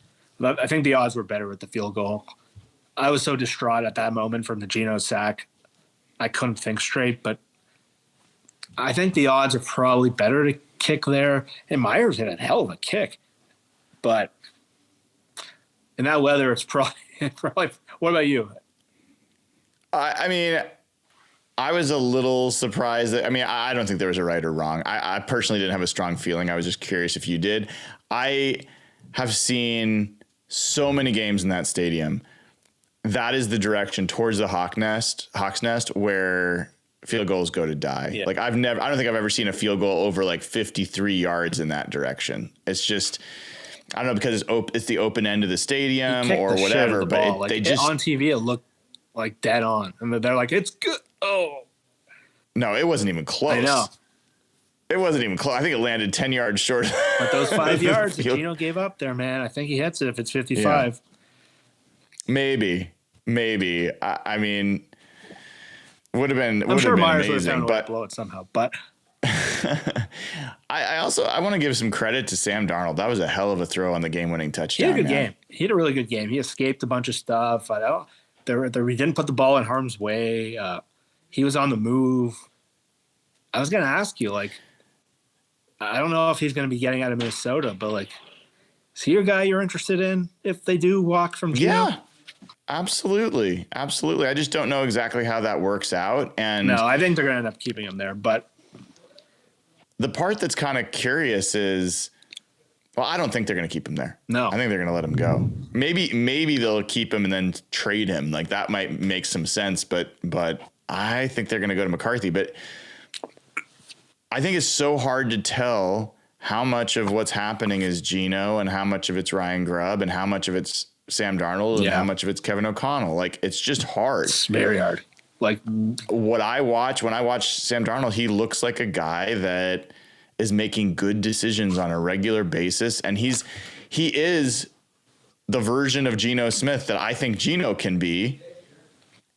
[SPEAKER 2] I think the odds were better with the field goal. I was so distraught at that moment from the Geno sack. I couldn't think straight, but I think the odds are probably better to kick there. And Myers hit a hell of a kick. But in that weather, it's probably what about you?
[SPEAKER 1] I mean, I was a little surprised. I don't think there was a right or wrong. I personally didn't have a strong feeling. I was just curious if you did. I have seen so many games in that stadium. That is the direction towards the Hawk's Nest where field goals go to die. Yeah. Like, I don't think I've ever seen a field goal over like 53 yards in that direction. It's just, I don't know, because it's the open end of the stadium or whatever, but
[SPEAKER 2] they just on TV, it looked like dead on. And they're like, it's good. Oh,
[SPEAKER 1] no, it wasn't even close.
[SPEAKER 2] I know.
[SPEAKER 1] It wasn't even close. I think it landed 10 yards short.
[SPEAKER 2] But those 5 yards that Geno gave up there, man, I think he hits it if it's 55.
[SPEAKER 1] Yeah. Maybe. I mean, would have been.
[SPEAKER 2] I'm sure Myers
[SPEAKER 1] amazing,
[SPEAKER 2] would have found a way
[SPEAKER 1] but
[SPEAKER 2] to blow it somehow. But
[SPEAKER 1] I want to give some credit to Sam Darnold. That was a hell of a throw on the game-winning touchdown.
[SPEAKER 2] He had a good game. He had a really good game. He escaped a bunch of stuff. He didn't put the ball in harm's way. He was on the move. I was going to ask you, like, I don't know if he's going to be getting out of Minnesota, but, like, is he a guy you're interested in if they do walk from Geno?
[SPEAKER 1] Yeah, absolutely. I just don't know exactly how that works out. And
[SPEAKER 2] no, I think they're going to end up keeping him there. But
[SPEAKER 1] the part that's kind of curious is, well, I don't think they're going to keep him there.
[SPEAKER 2] No.
[SPEAKER 1] I think they're going to let him go. Maybe they'll keep him and then trade him. Like, that might make some sense, but I think they're going to go to McCarthy. But I think it's so hard to tell how much of what's happening is Geno and how much of it's Ryan Grubb and how much of it's Sam Darnold and how much of it's Kevin O'Connell. Like, it's just hard.
[SPEAKER 2] It's very hard. Like,
[SPEAKER 1] when I watch Sam Darnold, he looks like a guy that is making good decisions on a regular basis. And he is the version of Geno Smith that I think Geno can be,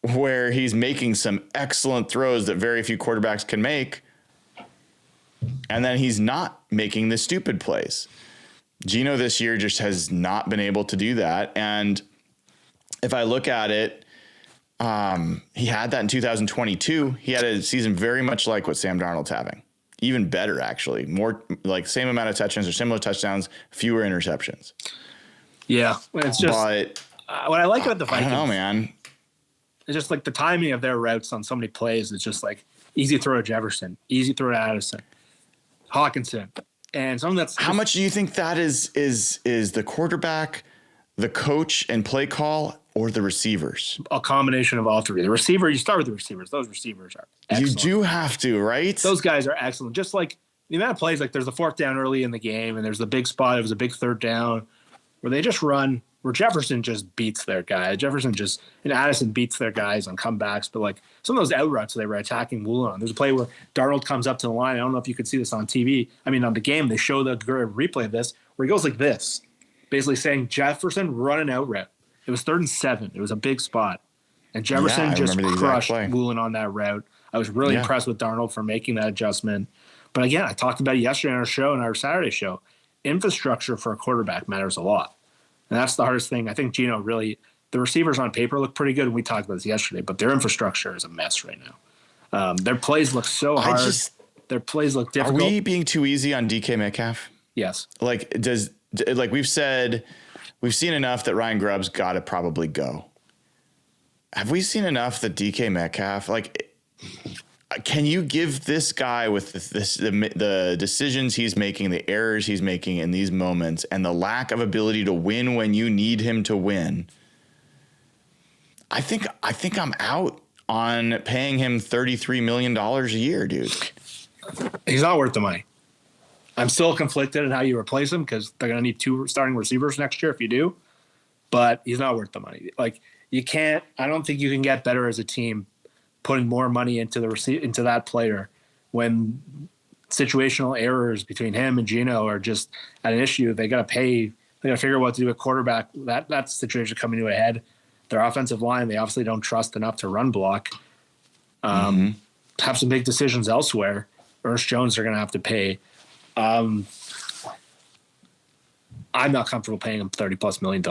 [SPEAKER 1] where he's making some excellent throws that very few quarterbacks can make. And then he's not making the stupid plays. Geno this year just has not been able to do that. And if I look at it, He had that in 2022. He had a season very much like what Sam Darnold's having. Even better, actually. More like same amount of touchdowns or similar touchdowns, fewer interceptions.
[SPEAKER 2] Yeah. It's just what I like about the Vikings.
[SPEAKER 1] I don't know, man.
[SPEAKER 2] It's just like the timing of their routes on so many plays. It's just like easy throw to Jefferson, easy throw to Addison, Hawkinson. And something that's
[SPEAKER 1] how much do you think that is the quarterback, the coach and play call, or the receivers?
[SPEAKER 2] A combination of all three. The receiver, you start with the receivers. Those receivers are excellent.
[SPEAKER 1] You do have to, right?
[SPEAKER 2] Those guys are excellent. Just like the amount of plays, like there's a fourth down early in the game, and there's the big spot. It was a big third down where they just run, where Jefferson just beats their guy. And Addison beats their guys on comebacks. But like some of those out routes they were attacking Woolen on. There's a play where Darnold comes up to the line. I don't know if you could see this on TV. I mean, on the game, they show the replay of this where he goes like this, basically saying Jefferson run an out route. It was 3rd and 7. It was a big spot. And Jefferson just crushed Woolen on that route. I was really impressed with Darnold for making that adjustment. But again, I talked about it yesterday on our show and our Saturday show. Infrastructure for a quarterback matters a lot. And that's the hardest thing. I think Gino really – the receivers on paper look pretty good, and we talked about this yesterday, but their infrastructure is a mess right now. Their plays look so hard. Their plays look difficult.
[SPEAKER 1] Are we being too easy on DK Metcalf?
[SPEAKER 2] Yes.
[SPEAKER 1] We've said – we've seen enough that Ryan Grubb's got to probably go. Have we seen enough that DK Metcalf, can you give this guy with the decisions he's making, the errors he's making in these moments, and the lack of ability to win when you need him to win? I think I'm out on paying him $33 million a year, dude.
[SPEAKER 2] He's not worth the money. I'm still conflicted in how you replace him because they're going to need 2 starting receivers next year if you do. But he's not worth the money. You can't. I don't think you can get better as a team putting more money into that player when situational errors between him and Gino are just an issue. They got to pay. They got to figure out what to do with quarterback. That situation coming to a head. Their offensive line, they obviously don't trust enough to run block. Have some big decisions elsewhere. Ernest Jones are going to have to pay. I'm not comfortable paying him $30+ million.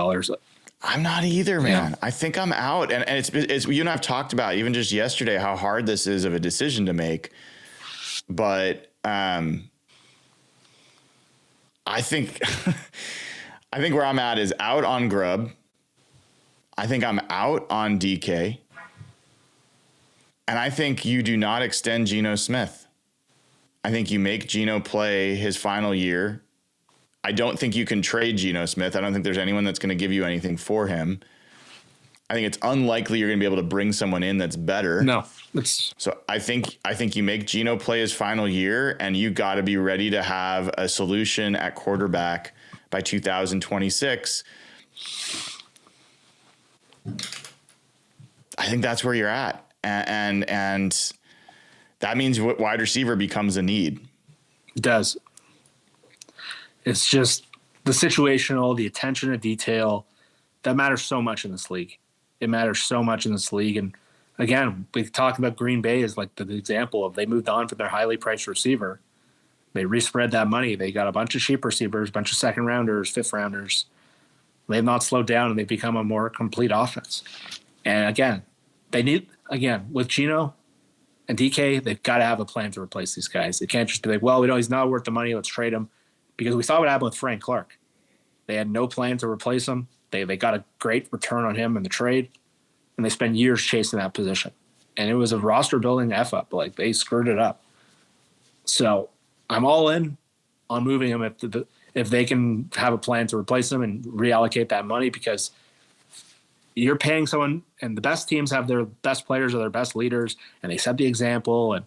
[SPEAKER 1] I'm not either, man.
[SPEAKER 2] Yeah.
[SPEAKER 1] I think I'm out. And it's you and I've talked about even just yesterday how hard this is of a decision to make. But I think where I'm at is out on Grubb. I think I'm out on DK. And I think you do not extend Geno Smith. I think you make Geno play his final year. I don't think you can trade Geno Smith. I don't think there's anyone that's going to give you anything for him. I think it's unlikely you're going to be able to bring someone in that's better.
[SPEAKER 2] No.
[SPEAKER 1] So I think you make Geno play his final year, and you got to be ready to have a solution at quarterback by 2026. I think that's where you're at. And that means wide receiver becomes a need.
[SPEAKER 2] It does. It's just the situational, the attention to detail that matters so much in this league. It matters so much in this league. And again, we talk about Green Bay as like the example of they moved on from their highly priced receiver. They respread that money. They got a bunch of cheap receivers, a bunch of second rounders, fifth rounders. They've not slowed down and they've become a more complete offense. And again, with Geno and DK, they've got to have a plan to replace these guys. They can't just be like, well, we know he's not worth the money. Let's trade him. Because we saw what happened with Frank Clark. They had no plan to replace him. They got a great return on him in the trade, and they spent years chasing that position. And it was a roster-building F-up. Like, they screwed it up. So I'm all in on moving him if they can have a plan to replace him and reallocate that money, because you're paying someone, and the best teams have their best players or their best leaders, and they set the example. And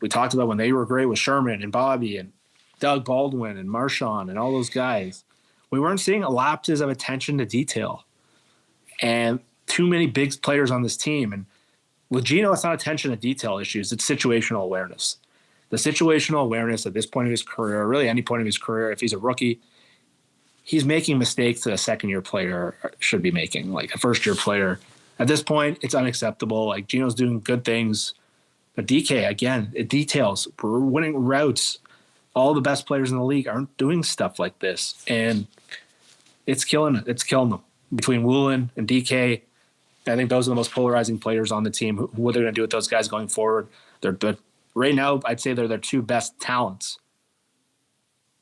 [SPEAKER 2] we talked about when they were great with Sherman and Bobby and Doug Baldwin and Marshawn and all those guys. We weren't seeing lapses of attention to detail and too many big players on this team. And with Geno, it's not attention to detail issues. It's situational awareness. The situational awareness at this point of his career, or really any point of his career, if he's a rookie, he's making mistakes that a second-year player should be making, like a first-year player. At this point, it's unacceptable. Like, Geno's doing good things. But DK, again, it details. We're winning routes. All the best players in the league aren't doing stuff like this. And it's killing them. Between Woolen and DK, I think those are the most polarizing players on the team. What they're going to do with those guys going forward. They're right now, I'd say they're their two best talents.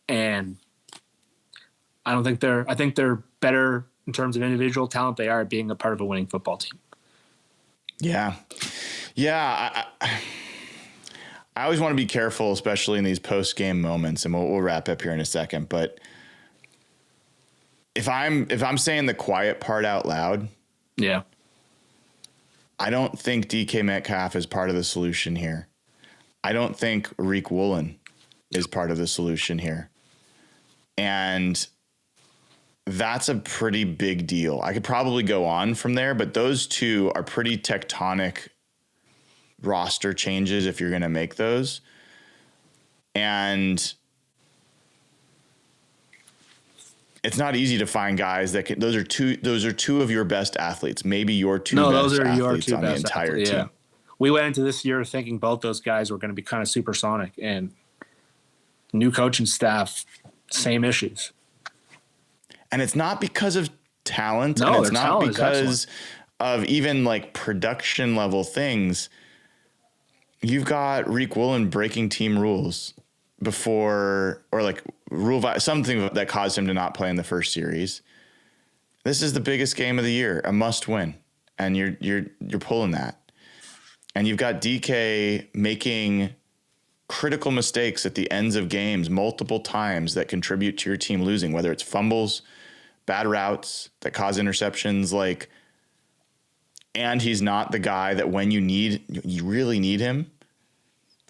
[SPEAKER 2] And I think they're better in terms of individual talent they are at being a part of a winning football team.
[SPEAKER 1] Yeah. Yeah. I always want to be careful, especially in these post-game moments, and we'll wrap up here in a second. But if I'm saying the quiet part out loud,
[SPEAKER 2] yeah,
[SPEAKER 1] I don't think DK Metcalf is part of the solution here. I don't think Riq Woolen is part of the solution here. And that's a pretty big deal. I could probably go on from there, but those two are pretty tectonic roster changes if you're going to make those. And it's not easy to find guys that can. Those are two of your best athletes, maybe your two best athletes on the entire team. Yeah.
[SPEAKER 2] We went into this year thinking both those guys were going to be kind of supersonic, and new coaching staff, same issues.
[SPEAKER 1] And it's not because of talent,
[SPEAKER 2] no,
[SPEAKER 1] and it's not because of even like production level things. You've got Riq Woolen breaking team rules before, or like something that caused him to not play in the first series. This is the biggest game of the year, a must win, and you're pulling that. And you've got DK making critical mistakes at the ends of games multiple times that contribute to your team losing, whether it's fumbles, bad routes that cause interceptions, and he's not the guy that when you really need him,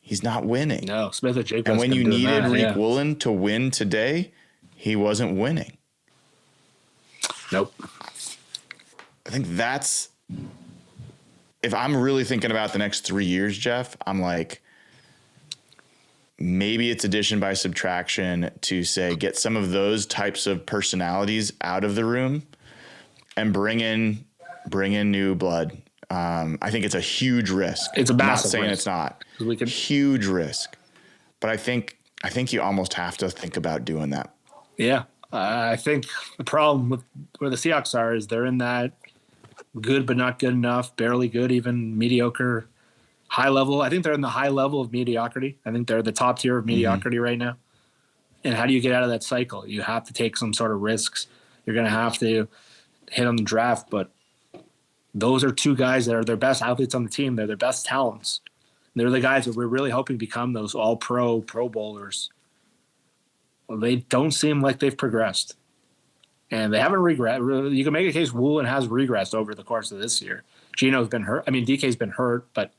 [SPEAKER 1] he's not winning.
[SPEAKER 2] No, Smith and Jacobs.
[SPEAKER 1] And when you needed Riq Woolen to win today, he wasn't winning.
[SPEAKER 2] Nope.
[SPEAKER 1] I think that's, if I'm really thinking about the next 3 years, Jeff, I'm like, maybe it's addition by subtraction to say, get some of those types of personalities out of the room and bring in new blood. I think it's a huge risk.
[SPEAKER 2] It's a massive
[SPEAKER 1] I'm not saying
[SPEAKER 2] risk.
[SPEAKER 1] It's not. Huge risk. But I think you almost have to think about doing that.
[SPEAKER 2] Yeah. I think the problem with where the Seahawks are is they're in that good but not good enough, barely good, even mediocre, high level. I think they're in the high level of mediocrity. I think they're the top tier of mediocrity right now. And how do you get out of that cycle? You have to take some sort of risks. You're going to have to hit on the draft, but those are two guys that are their best athletes on the team. They're their best talents. They're the guys that we're really hoping become those all-pro Pro Bowlers. Well, they don't seem like they've progressed. And they haven't regressed. You can make a case Woolen has regressed over the course of this year. Gino's been hurt. I mean, DK's been hurt, but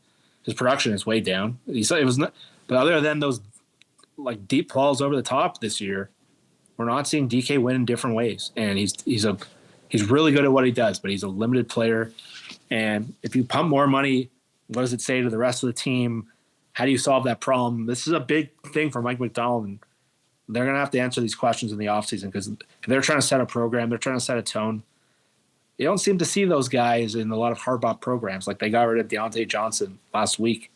[SPEAKER 2] his production is way down. But other than those like deep balls over the top this year, we're not seeing DK win in different ways. And he's really good at what he does, but he's a limited player. And if you pump more money, what does it say to the rest of the team? How do you solve that problem? This is a big thing for Mike Macdonald, and they're going to have to answer these questions in the offseason because if they're trying to set a program, they're trying to set a tone. You don't seem to see those guys in a lot of Harbaugh programs. Like they got rid of Deontay Johnson last week.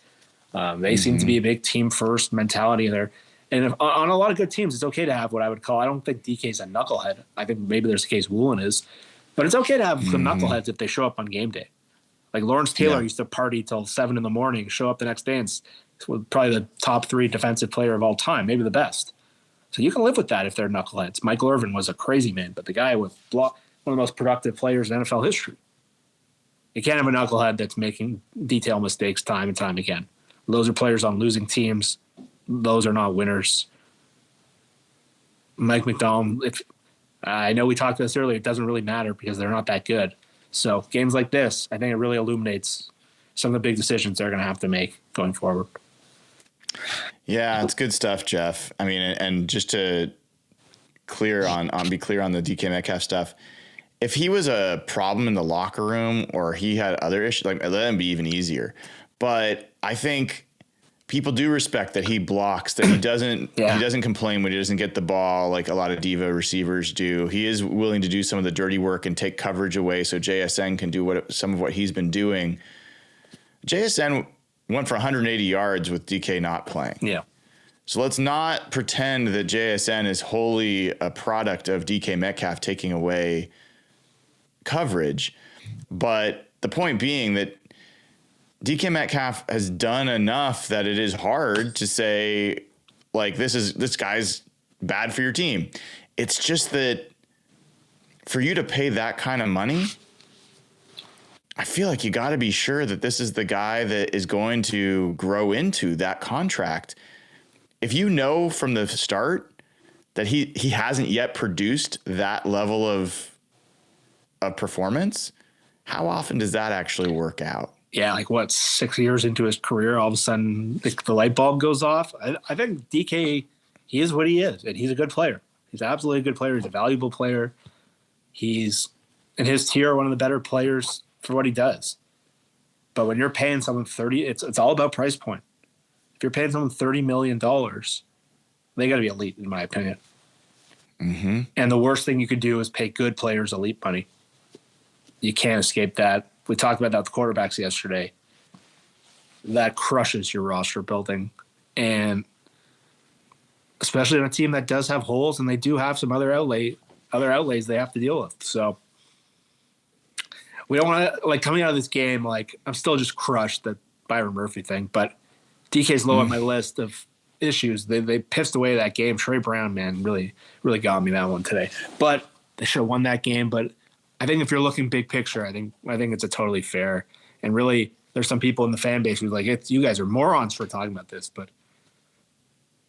[SPEAKER 2] They seem to be a big team-first mentality there. And on a lot of good teams, it's okay to have what I would call – I don't think DK's a knucklehead. I think maybe there's a case Woolen is. But it's okay to have some knuckleheads if they show up on game day. Like Lawrence Taylor used to party till 7 a.m, show up the next day, and probably the top 3 defensive player of all time, maybe the best. So you can live with that if they're knuckleheads. Michael Irvin was a crazy man, but the guy with one of the most productive players in NFL history. You can't have a knucklehead that's making detail mistakes time and time again. Those are players on losing teams. Those are not winners. Mike Macdonald, I know we talked about this earlier, it doesn't really matter because they're not that good. So games like this, I think it really illuminates some of the big decisions they're going to have to make going forward.
[SPEAKER 1] Yeah, it's good stuff, Jeff. I mean, and just to be clear on the DK Metcalf stuff, if he was a problem in the locker room or he had other issues, like let him be even easier. But I think people do respect that he blocks, that he doesn't he doesn't complain when he doesn't get the ball like a lot of diva receivers do. He is willing to do some of the dirty work and take coverage away so JSN can do some of what he's been doing. JSN went for 180 yards with DK not playing.
[SPEAKER 2] Yeah.
[SPEAKER 1] So let's not pretend that JSN is wholly a product of DK Metcalf taking away coverage. But the point being that DK Metcalf has done enough that it is hard to say, like, this guy's bad for your team. It's just that for you to pay that kind of money, I feel like you got to be sure that this is the guy that is going to grow into that contract. If you know from the start that he hasn't yet produced that level of performance, how often does that actually work out?
[SPEAKER 2] Yeah, like what, 6 years into his career, all of a sudden the light bulb goes off. I think DK, he is what he is, and he's a good player. He's absolutely a good player. He's a valuable player. He's in his tier one of the better players for what he does. But when you're paying someone 30, it's all about price point. If you're paying someone $30 million, they got to be elite, in my opinion.
[SPEAKER 1] Mm-hmm.
[SPEAKER 2] And the worst thing you could do is pay good players elite money. You can't escape that. We talked about that with the quarterbacks yesterday. That crushes your roster building. And especially on a team that does have holes, and they do have some other outlays they have to deal with. So we don't want to, like, coming out of this game, like, I'm still just crushed that Byron Murphy thing, but DK's low on my list of issues. They pissed away that game. Trey Brown, man, really, really got me that one today. But they should have won that game. But I think if you're looking big picture, I think it's a totally fair. And really, there's some people in the fan base who's like, you guys are morons for talking about this. But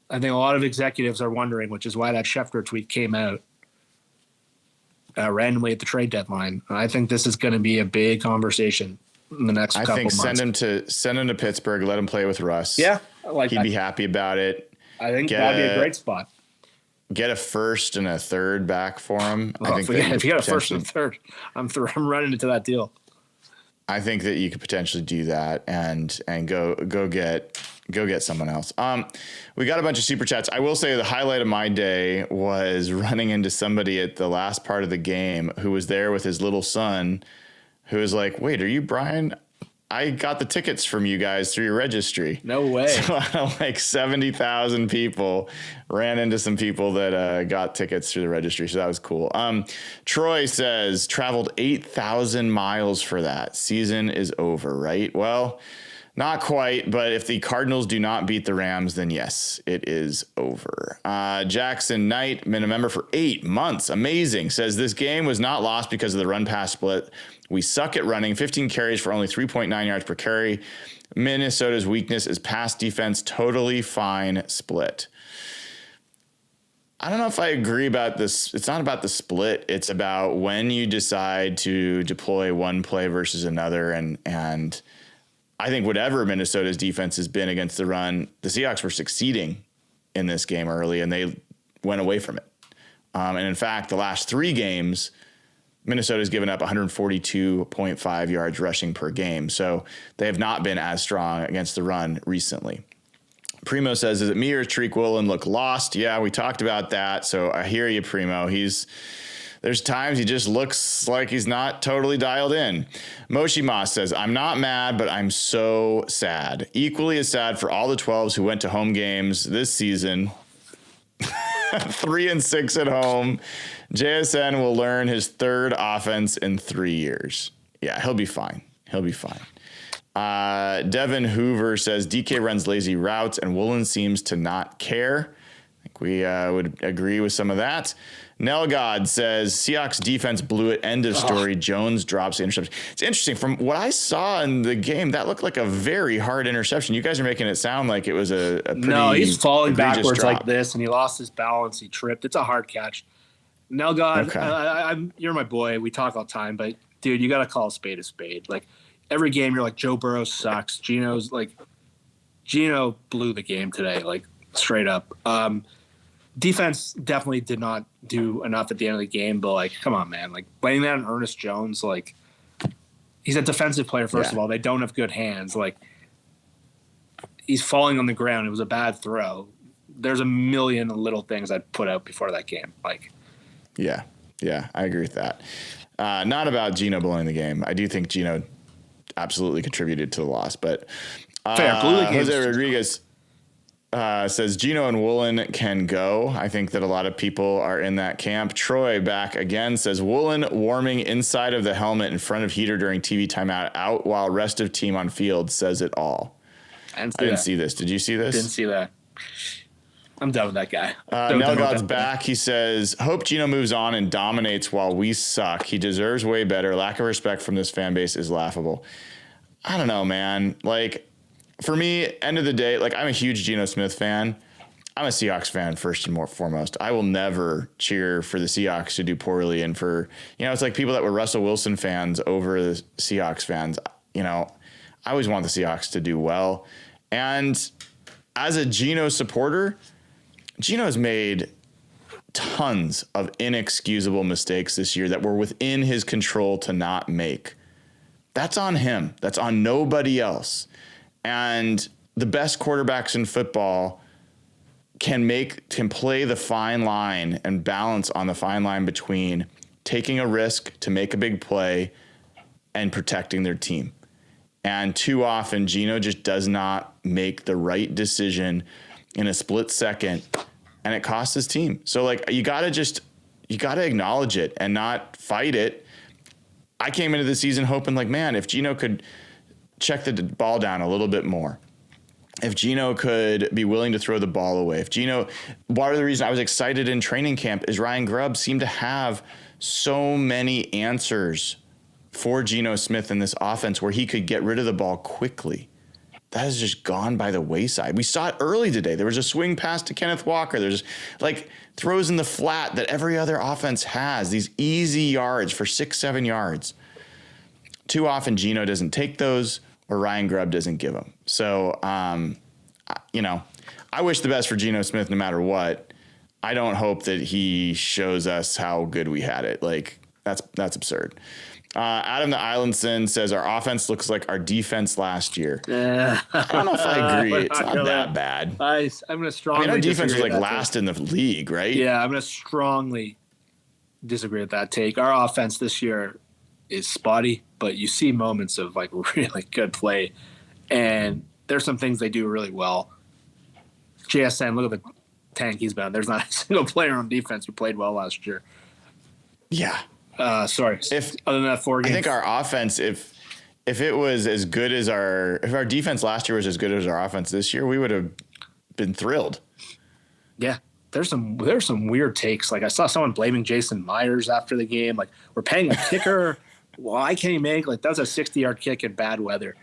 [SPEAKER 2] I think a lot of executives are wondering, which is why that Schefter tweet came out randomly at the trade deadline. I think this is going to be a big conversation in the next couple months.
[SPEAKER 1] Send him to Pittsburgh. Let him play with Russ.
[SPEAKER 2] Yeah,
[SPEAKER 1] he'd be happy about it.
[SPEAKER 2] I think that'd be a great spot.
[SPEAKER 1] Get a first and a third back for him.
[SPEAKER 2] Well, if you got a first and a third, I'm running into that deal.
[SPEAKER 1] I think that you could potentially do that and go get someone else. We got a bunch of super chats. I will say the highlight of my day was running into somebody at the last part of the game who was there with his little son, who was like, "Wait, are you Brian? I got the tickets from you guys through your registry."
[SPEAKER 2] No way.
[SPEAKER 1] So like 70,000 people ran into some people that got tickets through the registry. So that was cool. Troy says traveled 8,000 miles for that. Season is over, right? Well, not quite, but if the Cardinals do not beat the Rams, then yes, it is over. Jackson Knight, been a member for 8 months. Amazing. Says this game was not lost because of the run-pass split. We suck at running. 15 carries for only 3.9 yards per carry. Minnesota's weakness is pass defense. Totally fine split. I don't know if I agree about this. It's not about the split. It's about when you decide to deploy one play versus another. And I think whatever Minnesota's defense has been against the run, the Seahawks were succeeding in this game early, and they went away from it. And in fact, the last 3 games, Minnesota's given up 142.5 yards rushing per game. So they have not been as strong against the run recently. Primo says, is it me or Tariq Woolen look lost? Yeah, we talked about that. So I hear you, Primo. There's times he just looks like he's not totally dialed in. Moshi Moss says, I'm not mad, but I'm so sad. Equally as sad for all the 12s who went to home games this season. 3-6 at home. JSN will learn his 3rd offense in 3 years. Yeah, he'll be fine. Devin Hoover says DK runs lazy routes and Woolen seems to not care. I think we would agree with some of that. Nelgod says Seahawks defense blew it. End of story. Jones drops the interception. It's interesting. From what I saw in the game, that looked like a very hard interception. You guys are making it sound like it was a pretty
[SPEAKER 2] No, he's falling backwards
[SPEAKER 1] drop.
[SPEAKER 2] like this, and he lost his balance. He tripped. It's a hard catch. Nelgod,
[SPEAKER 1] okay.
[SPEAKER 2] You're my boy. We talk all the time, but dude, you got to call a spade a spade. Like every game, you're like, Joe Burrow sucks. Gino blew the game today, like straight up. Defense definitely did not do enough at the end of the game, but like, come on, man. Like blaming that on Ernest Jones, like he's a defensive player, first of all. They don't have good hands. Like he's falling on the ground. It was a bad throw. There's a million little things I'd put out before that game. Like,
[SPEAKER 1] yeah, I agree with that. Not about Gino blowing the game. I do think Gino absolutely contributed to the loss, but
[SPEAKER 2] fair. Blew the game.
[SPEAKER 1] Jose Rodriguez. says Gino and Woolen can go. I think that a lot of people are in that camp. Troy back again says Woolen warming inside of the helmet in front of heater during TV timeout out while rest of team on field says it all. I didn't see this. Did you see this?
[SPEAKER 2] Didn't see that. I'm done with that guy.
[SPEAKER 1] Nelgod's back. He says, hope Gino moves on and dominates while we suck. He deserves way better. Lack of respect from this fan base is laughable. I don't know, man. Like, for me, end of the day, like, I'm a huge Geno Smith fan. I'm a Seahawks fan first and foremost. I will never cheer for the Seahawks to do poorly. And for, it's like people that were Russell Wilson fans over the Seahawks fans. I always want the Seahawks to do well. And as a Geno supporter, Geno has made tons of inexcusable mistakes this year that were within his control to not make. That's on him. That's on nobody else. And the best quarterbacks in football can play the fine line and balance on the fine line between taking a risk to make a big play and protecting their team. And too often, Geno just does not make the right decision in a split second, and it costs his team. So, like, you got to acknowledge it and not fight it. I came into the season hoping, like, man, if Geno could check the ball down a little bit more, if Geno could be willing to throw the ball away, part of the reason I was excited in training camp is Ryan Grubb seemed to have so many answers for Geno Smith in this offense where he could get rid of the ball quickly. That has just gone by the wayside. We saw it early today. There was a swing pass to Kenneth Walker. There's like throws in the flat that every other offense has, these easy yards for 6-7 yards. Too often Geno doesn't take those or Ryan Grubb doesn't give them. So, I wish the best for Geno Smith no matter what. I don't hope that he shows us how good we had it. Like, that's absurd. Adam the Islandson says our offense looks like our defense last year. I don't know if I agree. It's not that bad.
[SPEAKER 2] I'm going to strongly
[SPEAKER 1] our defense was like
[SPEAKER 2] disagree
[SPEAKER 1] last in the league, right?
[SPEAKER 2] Yeah, I'm going to strongly disagree with that take. Our offense this year is spotty, but you see moments of like really good play, and there's some things they do really well. JSN, look at the tank he's been. There's not a single player on defense who played well last year.
[SPEAKER 1] Yeah.
[SPEAKER 2] Sorry. Other than that 4 games,
[SPEAKER 1] I think our offense, if it was as good as if our defense last year was as good as our offense this year, we would have been thrilled.
[SPEAKER 2] Yeah. There's some weird takes. Like I saw someone blaming Jason Myers after the game. Like, we're paying a kicker. Why can't he make, like, that was a 60-yard kick in bad weather.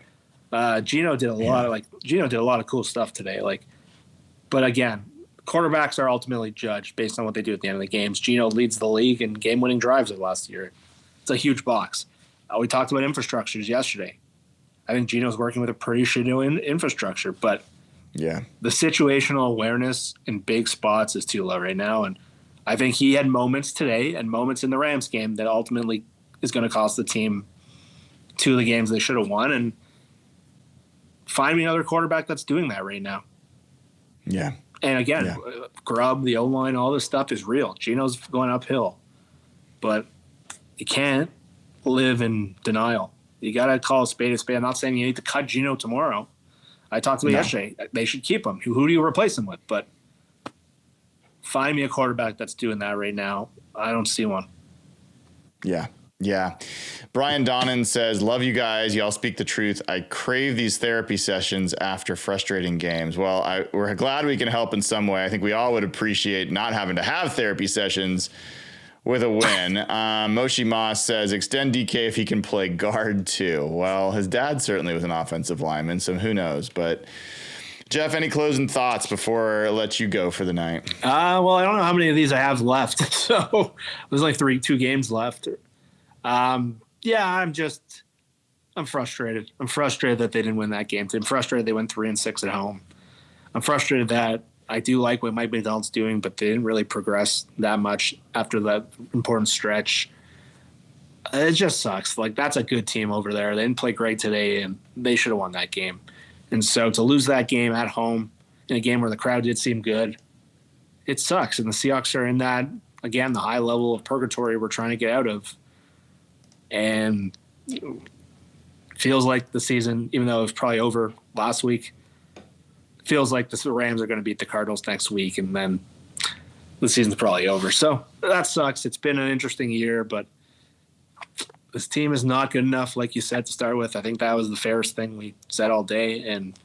[SPEAKER 2] Geno did a lot of cool stuff today. Like, but again, quarterbacks are ultimately judged based on what they do at the end of the games. Geno leads the league in game-winning drives of last year. It's a huge box. We talked about infrastructures yesterday. I think Geno's working with a pretty shitty infrastructure, but
[SPEAKER 1] yeah,
[SPEAKER 2] the situational awareness in big spots is too low right now. And I think he had moments today and moments in the Rams game that ultimately is going to cost the team 2 of the games they should have won. And find me another quarterback that's doing that right now.
[SPEAKER 1] Yeah.
[SPEAKER 2] And again, Grubb, the O-line, all this stuff is real. Geno's going uphill. But you can't live in denial. You got to call a spade a spade. I'm not saying you need to cut Geno tomorrow. I talked to him yesterday. They should keep him. Who do you replace him with? But find me a quarterback that's doing that right now. I don't see one.
[SPEAKER 1] Yeah. Yeah. Brian Donnan says, love you guys. Y'all speak the truth. I crave these therapy sessions after frustrating games. Well, we're glad we can help in some way. I think we all would appreciate not having to have therapy sessions with a win. Moshi Moss says, extend DK if he can play guard too. Well, his dad certainly was an offensive lineman, so who knows? But Jeff, any closing thoughts before I let you go for the night?
[SPEAKER 2] Well, I don't know how many of these I have left. So there's like 2 games left. I'm frustrated. I'm frustrated that they didn't win that game. I'm frustrated they went 3-6 at home. I'm frustrated that I do like what Mike McDonald's doing, but they didn't really progress that much after that important stretch. It just sucks. Like, that's a good team over there. They didn't play great today, and they should have won that game. And so to lose that game at home in a game where the crowd did seem good, it sucks. And the Seahawks are in that, again, the high level of purgatory we're trying to get out of. And feels like the season, even though it was probably over last week, feels like the Rams are going to beat the Cardinals next week, and then the season's probably over. So that sucks. It's been an interesting year, but this team is not good enough, like you said, to start with. I think that was the fairest thing we said all day, and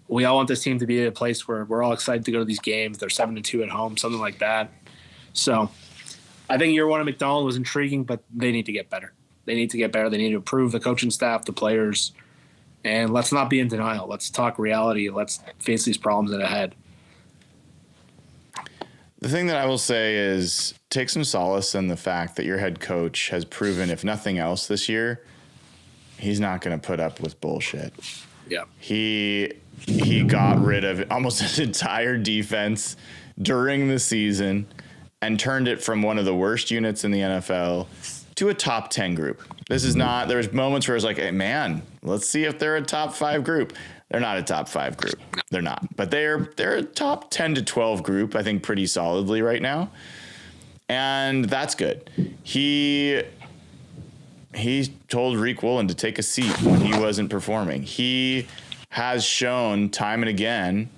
[SPEAKER 2] we all want this team to be at a place where we're all excited to go to these games. They're 7-2 at home, something like that. So I think year one of McDonald was intriguing, but they need to get better. They need to get better. They need to improve the coaching staff, the players, and let's not be in denial. Let's talk reality. Let's face these problems that are ahead.
[SPEAKER 1] The thing that I will say is take some solace in the fact that your head coach has proven, if nothing else this year, he's not going to put up with bullshit.
[SPEAKER 2] Yeah.
[SPEAKER 1] He got rid of almost his entire defense during the season and turned it from one of the worst units in the NFL to a top 10 group. This is not, there was moments where I was like, hey, man, let's see if they're a top 5 group. They're not a top 5 group. They're not. But they're a top 10 to 12 group, I think, pretty solidly right now. And that's good. He told Rick Woolen to take a seat when he wasn't performing. He has shown time and again,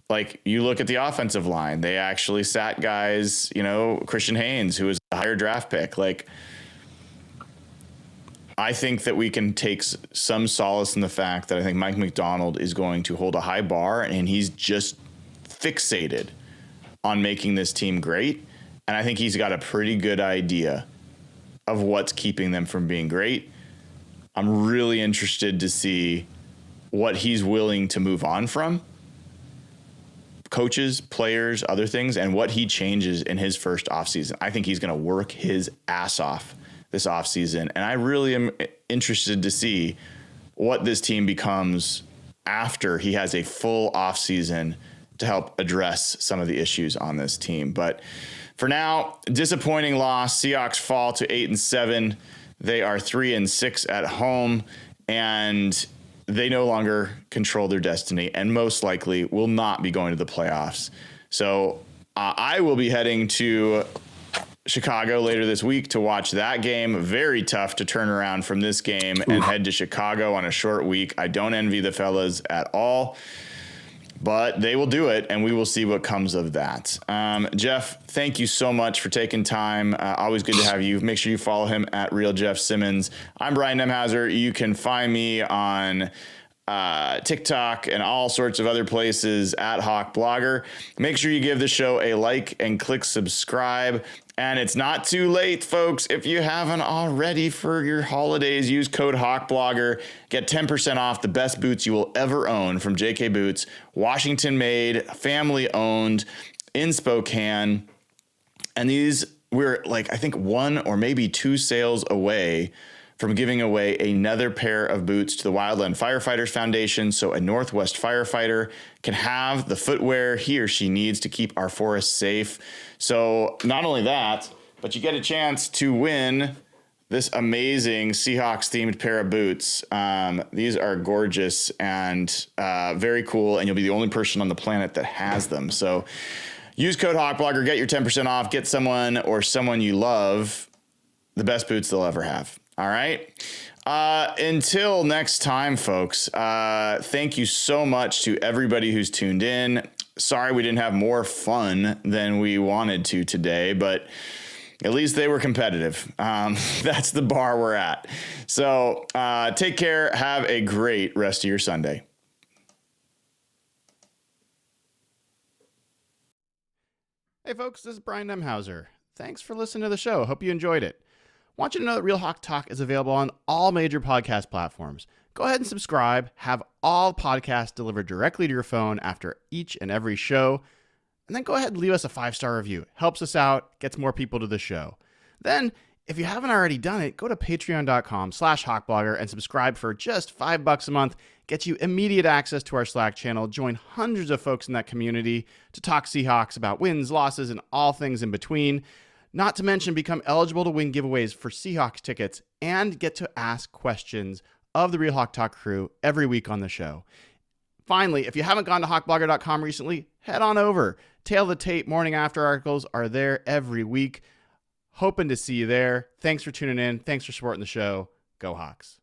[SPEAKER 1] like you look at the offensive line, they actually sat guys, Christian Haynes, who was a higher draft pick. Like, I think that we can take some solace in the fact that I think Mike McDonald is going to hold a high bar, and he's just fixated on making this team great. And I think he's got a pretty good idea of what's keeping them from being great. I'm really interested to see what he's willing to move on from. Coaches, players, other things, and what he changes in his first offseason. I think he's going to work his ass off this offseason, and I really am interested to see what this team becomes after he has a full offseason to help address some of the issues on this team. But for now, disappointing loss. Seahawks fall to 8-7. They are 3-6 at home, and they no longer control their destiny and most likely will not be going to the playoffs. So I will be heading to Chicago later this week to watch that game. Very tough to turn around from this game and head to Chicago on a short week. I don't envy the fellas at all, but they will do it, and we will see what comes of that. Jeff, thank you so much for taking time. Always good to have you. Make sure you follow him at Real Jeff Simmons. I'm Brian Nemhauser. You can find me on TikTok and all sorts of other places at Hawk Blogger. Make sure you give the show a like and click subscribe. And it's not too late, folks. If you haven't already for your holidays, use code HawkBlogger. Get 10% off the best boots you will ever own from JK Boots. Washington made, family owned, in Spokane. And these, we're like, I think 1 or maybe 2 sales away from giving away another pair of boots to the Wildland Firefighters Foundation, so a Northwest firefighter can have the footwear he or she needs to keep our forests safe. So not only that, but you get a chance to win this amazing Seahawks-themed pair of boots. These are gorgeous and very cool, and you'll be the only person on the planet that has them. So use code HawkBlogger, get your 10% off, get someone or someone you love the best boots they'll ever have. All right. Until next time, folks, thank you so much to everybody who's tuned in. Sorry we didn't have more fun than we wanted to today, but at least they were competitive. That's the bar we're at. So take care. Have a great rest of your Sunday. Hey, folks, this is Brian Nemhauser. Thanks for listening to the show. Hope you enjoyed it. Want you to know that Real Hawk Talk is available on all major podcast platforms. Go ahead and subscribe. Have all podcasts delivered directly to your phone after each and every show. And then go ahead and leave us a 5-star review. It helps us out, gets more people to the show. Then, if you haven't already done it, go to patreon.com/hawkblogger and subscribe for just $5 a month. Gets you immediate access to our Slack channel. Join hundreds of folks in that community to talk Seahawks about wins, losses, and all things in between. Not to mention, become eligible to win giveaways for Seahawks tickets and get to ask questions of the Real Hawk Talk crew every week on the show. Finally, if you haven't gone to hawkblogger.com recently, head on over. Tail the Tape morning after articles are there every week. Hoping to see you there. Thanks for tuning in. Thanks for supporting the show. Go Hawks.